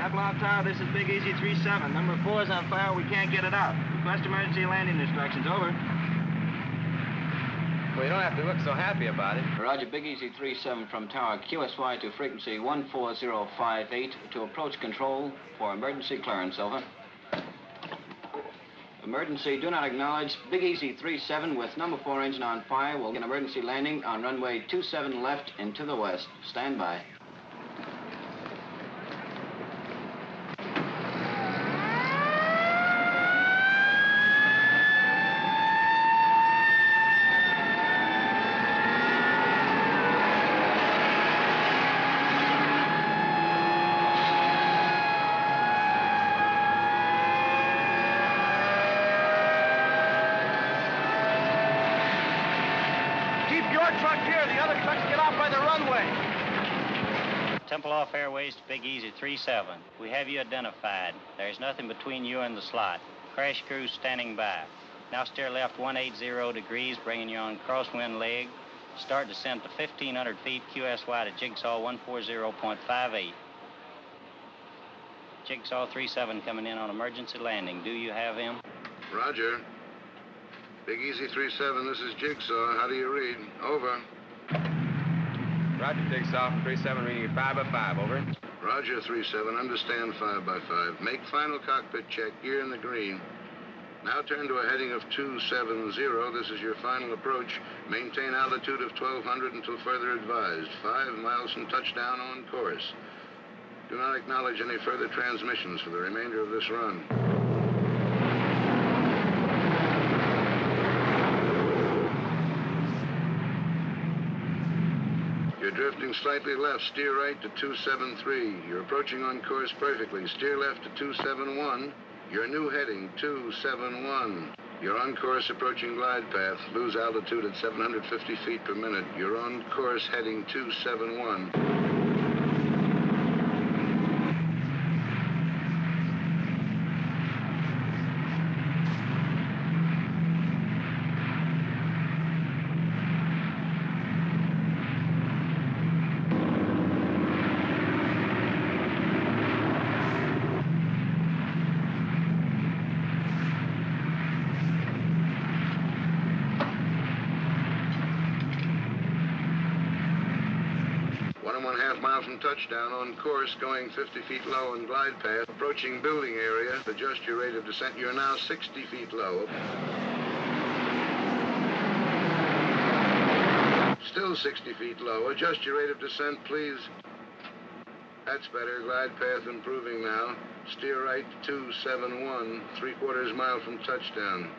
Tempelhof Tower, this is Big Easy 3-7. Number 4 is on fire. We can't get it out. Request emergency landing instructions. Over. Well, you don't have to look so happy about it. Roger, Big Easy 3-7 from Tower, QSY to frequency 14058 to approach control for emergency clearance, over. Emergency, do not acknowledge. Big Easy 3-7 with number 4 engine on fire will get emergency landing on runway 27 left into the west. Stand by. Tempelhof Airways to Big Easy 3-7. We have you identified. There's nothing between you and the slot. Crash crew standing by. Now steer left 180 degrees, bringing you on crosswind leg. Start descent to 1,500 feet, QSY to Jigsaw 140.58. Jigsaw 37 coming in on emergency landing. Do you have him? Roger. Big Easy 37, this is Jigsaw. How do you read? Over. Roger, Jigsaw from 37, reading you 5 by 5, over. Roger, 37, understand 5 by 5. Make final cockpit check, gear in the green. Now turn to a heading of 270. This is your final approach. Maintain altitude of 1200 until further advised. 5 miles from touchdown on course. Do not acknowledge any further transmissions for the remainder of this run. You're drifting slightly left. Steer right to 273. You're approaching on course perfectly. Steer left to 271. Your new heading, 271. You're on course approaching glide path. Lose altitude at 750 feet per minute. You're on course heading 271. Touchdown on course, going 50 feet low on glide path. Approaching building area. Adjust your rate of descent. You're now 60 feet low. Still 60 feet low. Adjust your rate of descent, please. That's better. Glide path improving now. Steer right 271, 3/4 mile from touchdown.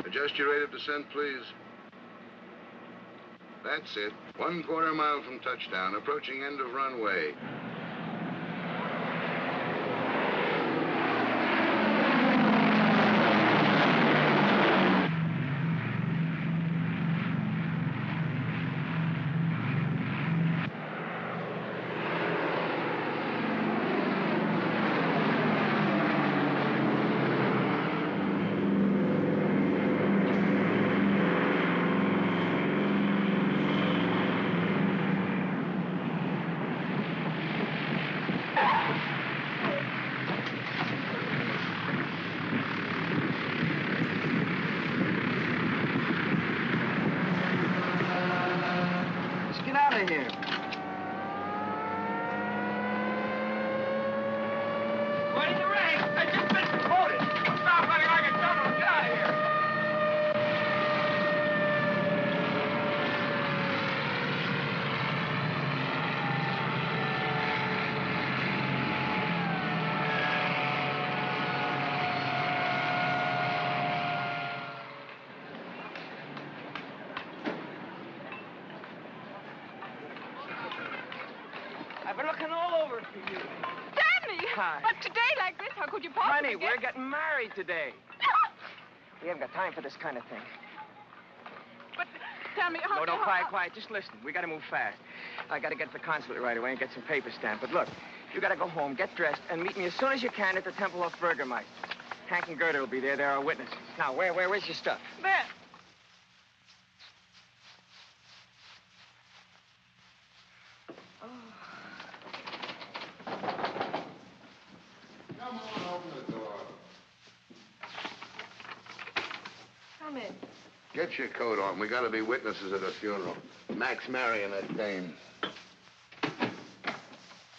Adjust your rate of descent, please. That's it. 1/4 mile from touchdown, approaching end of runway. Here. What in the ring? I just been promoted. Stop running like a criminal. Get out of here. I've been looking all over for you. Stanley! Hi. But today like this, how could you possibly Honey, we're getting married today. We haven't got time for this kind of thing. But tell me, how... No, quiet. Just listen. We got to move fast. I got to get to the consulate right away and get some papers stamped. But look, you got to go home, get dressed, and meet me as soon as you can at the Temple of Burgermeister. Hank and Gerda will be there. They're our witnesses. Now, where's your stuff? There. Come on, open the door. Come in. Get your coat on. We got to be witnesses at a funeral. Mac's marrying that dame.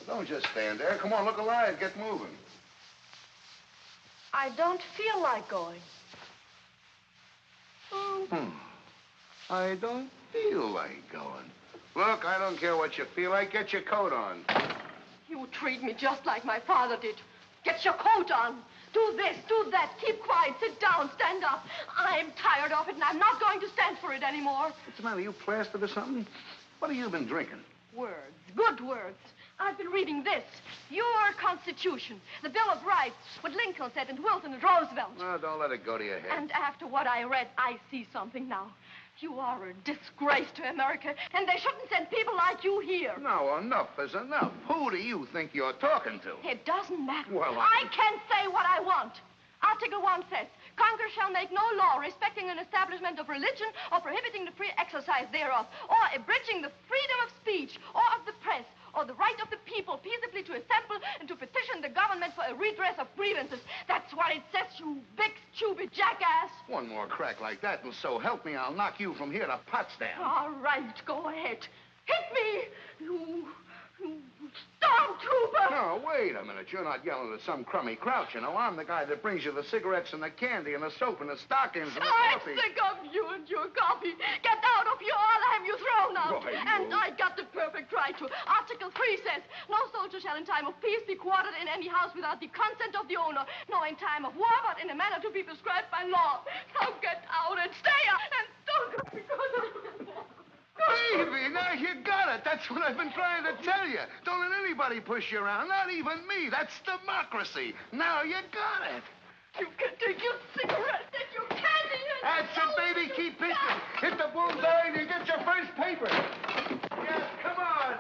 Don't just stand there. Come on, look alive. Get moving. I don't feel like going. I don't feel like going. Look, I don't care what you feel like. Get your coat on. You treat me just like my father did. Get your coat on. Do this, do that. Keep quiet. Sit down. Stand up. I'm tired of it, and I'm not going to stand for it anymore. What's the matter? You plastered or something? What have you been drinking? Words. Good words. I've been reading this. Your Constitution. The Bill of Rights. What Lincoln said and Wilson and Roosevelt. No, don't let it go to your head. And after what I read, I see something now. You are a disgrace to America, and they shouldn't send people like you here. No, enough is enough. Who do you think you're talking to? It doesn't matter. Well, I can say what I want. Article 1 says, Congress shall make no law respecting an establishment of religion or prohibiting the free exercise thereof, or abridging the freedom of speech or of the press, or the right of the people peaceably to assemble and to petition the government for a redress of grievances. That's what it says, you big, stupid jackass. One more crack like that, and so help me, I'll knock you from here to Potsdam. All right, go ahead. Hit me, you stormtrooper! No, wait a minute. You're not yelling at some crummy grouch, you know. I'm the guy that brings you the cigarettes and the candy and the soap and the stockings and the I'm coffee. sick of you and your coffee. Get out of here, or I'll have you thrown out. Why, you- And I got the perfect right to. Article 3 says, no soldier shall in time of peace be quartered in any house without the consent of the owner, nor in time of war, but in a manner to be prescribed by law. Now get out and stay out, and don't go because of... Baby, now you got it. That's what I've been trying to tell you. Don't let anybody push you around, not even me. That's democracy. Now you got it. You can take your cigarettes and your candy and... That's it, baby. Keep pitching. Hit the bullseye and you get your first paper. Yes, come on.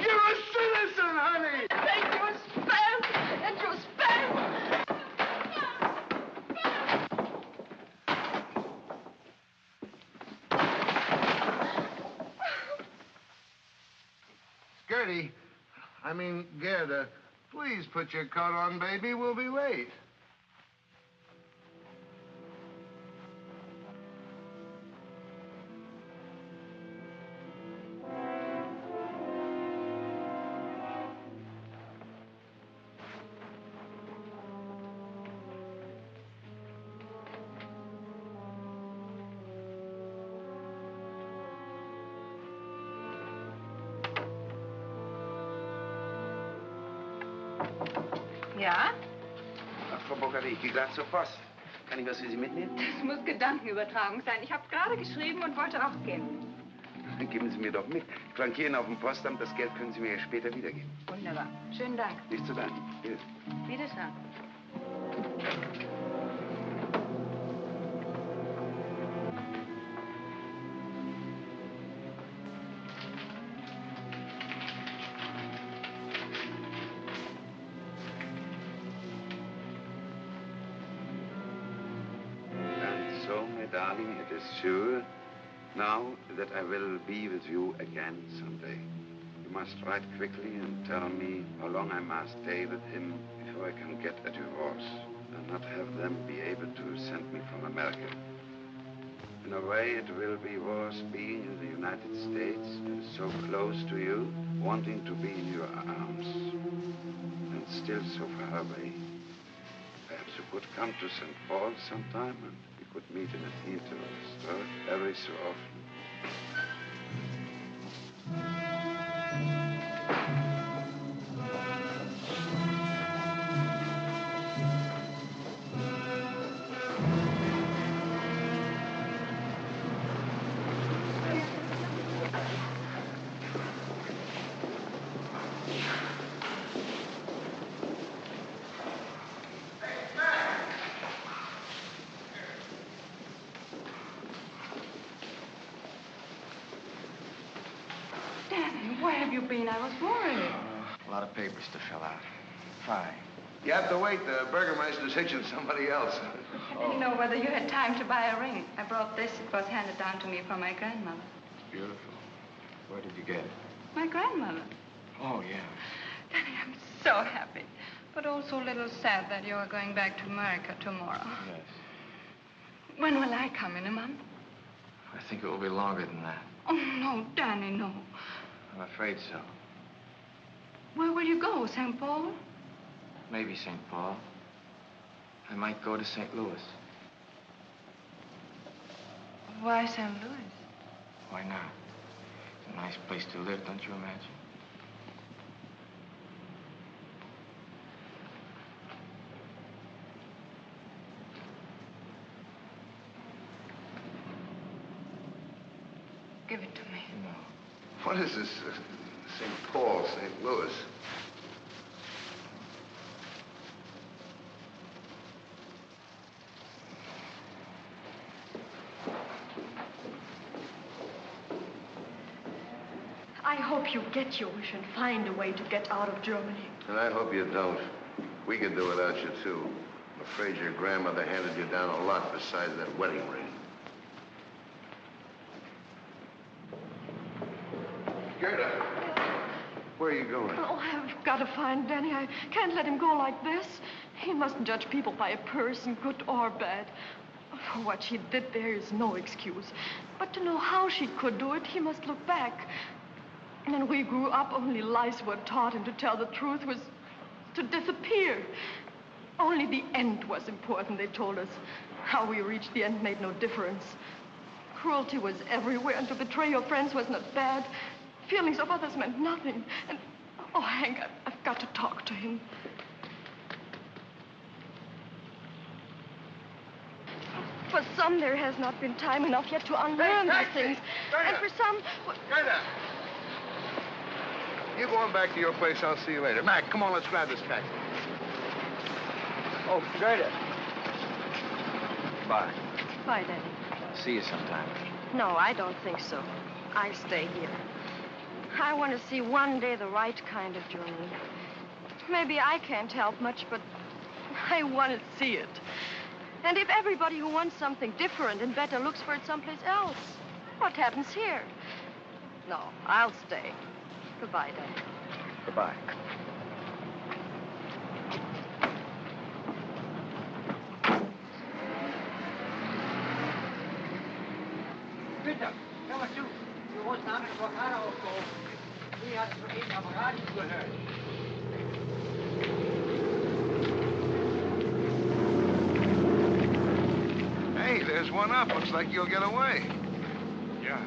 You're a citizen, honey. Take your spam and your spam. Gerda, please put your coat on, baby. We'll be late. Ja? Ach, Frau Burkhardt, ich gehe gleich zur Post. Kann ich was für Sie mitnehmen? Das muss Gedankenübertragung sein. Ich habe gerade geschrieben und wollte rausgehen. Dann geben Sie mir doch mit. Ich flankiere auf dem Postamt. Das Geld können Sie mir ja später wiedergeben. Wunderbar. Schönen Dank. Nicht zu danken. Bitte. Wiedersehen. Darling, it is sure now that I will be with you again someday. You must write quickly and tell me how long I must stay with him before I can get a divorce and not have them be able to send me from America. In a way, it will be worse being in the United States, so close to you, wanting to be in your arms, and still so far away. Perhaps you could come to St. Paul sometime and we could meet in a theater or a store every so often. Where have you been? I was worried. A lot of papers to fill out. Fine. You have to wait. The Burgermeister's hitching somebody else. I didn't know whether you had time to buy a ring. I brought this. It was handed down to me from my grandmother. Beautiful. Where did you get it? My grandmother. Oh, yeah. Daddy, I'm so happy. But also a little sad that you are going back to America tomorrow. Yes. When will I come? In a month? I think it will be longer than that. Oh, no, Danny, no. I'm afraid so. Where will you go? St. Paul? Maybe St. Paul. I might go to St. Louis. Why St. Louis? Why not? It's a nice place to live, don't you imagine? Give it to me. No. What is this? St. Paul, St. Louis. I hope you get your wish and find a way to get out of Germany. And I hope you don't. We could do without you, too. The afraid your grandmother handed you down a lot besides that wedding ring. Gerda, where are you going? Oh, I've got to find Danny. I can't let him go like this. He mustn't judge people by a person, good or bad. For what she did there is no excuse. But to know how she could do it, he must look back. And when we grew up, only lies were taught, and to tell the truth was to disappear. Only the end was important, they told us. How we reached the end made no difference. Cruelty was everywhere, and to betray your friends was not bad. Feelings of others meant nothing. And, oh, Hank, I've got to talk to him. For some, there has not been time enough yet to unlearn these things. Gerda. And for some... Gerda! You going back to your place, I'll see you later. Mac, come on, let's grab this taxi. Oh, Gerda. Bye. Bye, Danny. See you sometime. No, I don't think so. I stay here. I want to see one day the right kind of Germany. Maybe I can't help much, but I want to see it. And if everybody who wants something different and better looks for it someplace else, what happens here? No, I'll stay. Goodbye, Danny. Goodbye. Bitte, hör mal zu. Die Russen haben eine Blockade aufgehoben. Wie hast du eben am Radio gehört? Hey, there's one up. Looks like you'll get away. Yeah.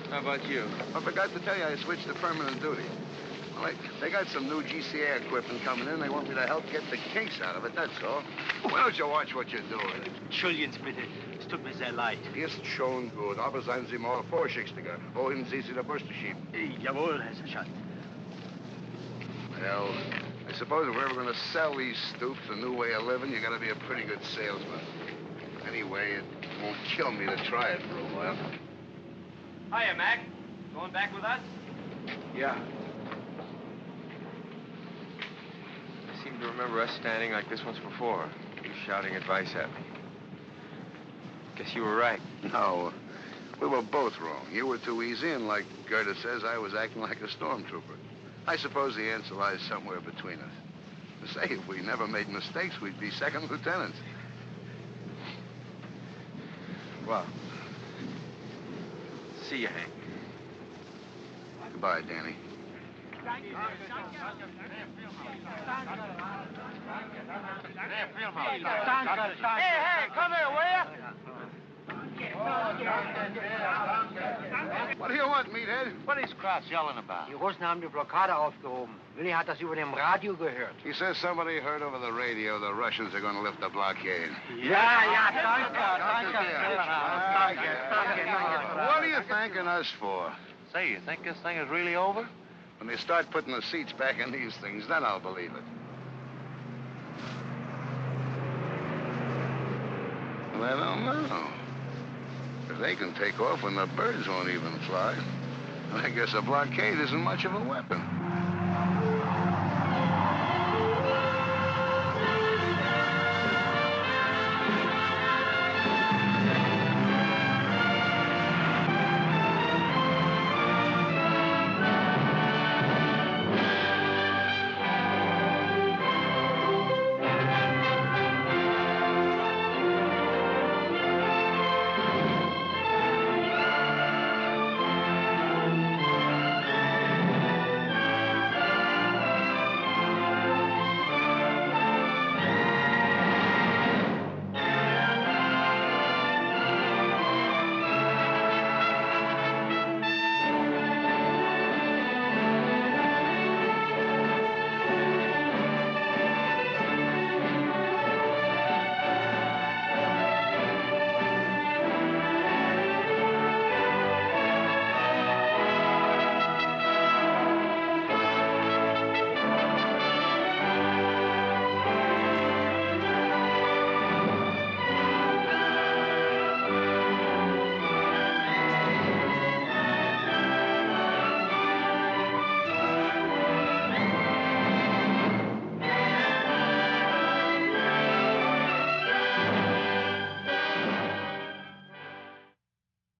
How about you? I forgot to tell you I switched to permanent duty. Well, they got some new GCA equipment coming in. They want me to help get the kinks out of it, that's all. Why don't you watch what you're doing? Entschuldigen Sie bitte. Es tut mir sehr leid. Ist schon gut, aber seien Sie mal vorsichtig. Wohin Sie die Bürste schieben? Jawohl, Herr Sergeant. Well, I suppose if we're ever going to sell these stoops a new way of living, you got to be a pretty good salesman. Anyway, it won't kill me to try it for a while. Hiya, Mac. Going back with us? Yeah. I seem to remember us standing like this once before. You shouting advice at me. Guess you were right. No, we were both wrong. You were too easy, and like Gerda says, I was acting like a stormtrooper. I suppose the answer lies somewhere between us. Say, if we never made mistakes, we'd be second lieutenants. Well, see you, Hank. Goodbye, Danny. Hey, come here, will you? What do you want, meathead? What is Kraus yelling about? Die Russen haben die Blockade aufgehoben. Willi hat das über dem Radio gehört. He says somebody heard over the radio the Russians are going to lift the blockade. Ja, danke. What are you thanking us for? Say, you think this thing is really over? When they start putting the seats back in these things, then I'll believe it. Well, I don't know. If they can take off when the birds won't even fly, I guess a blockade isn't much of a weapon.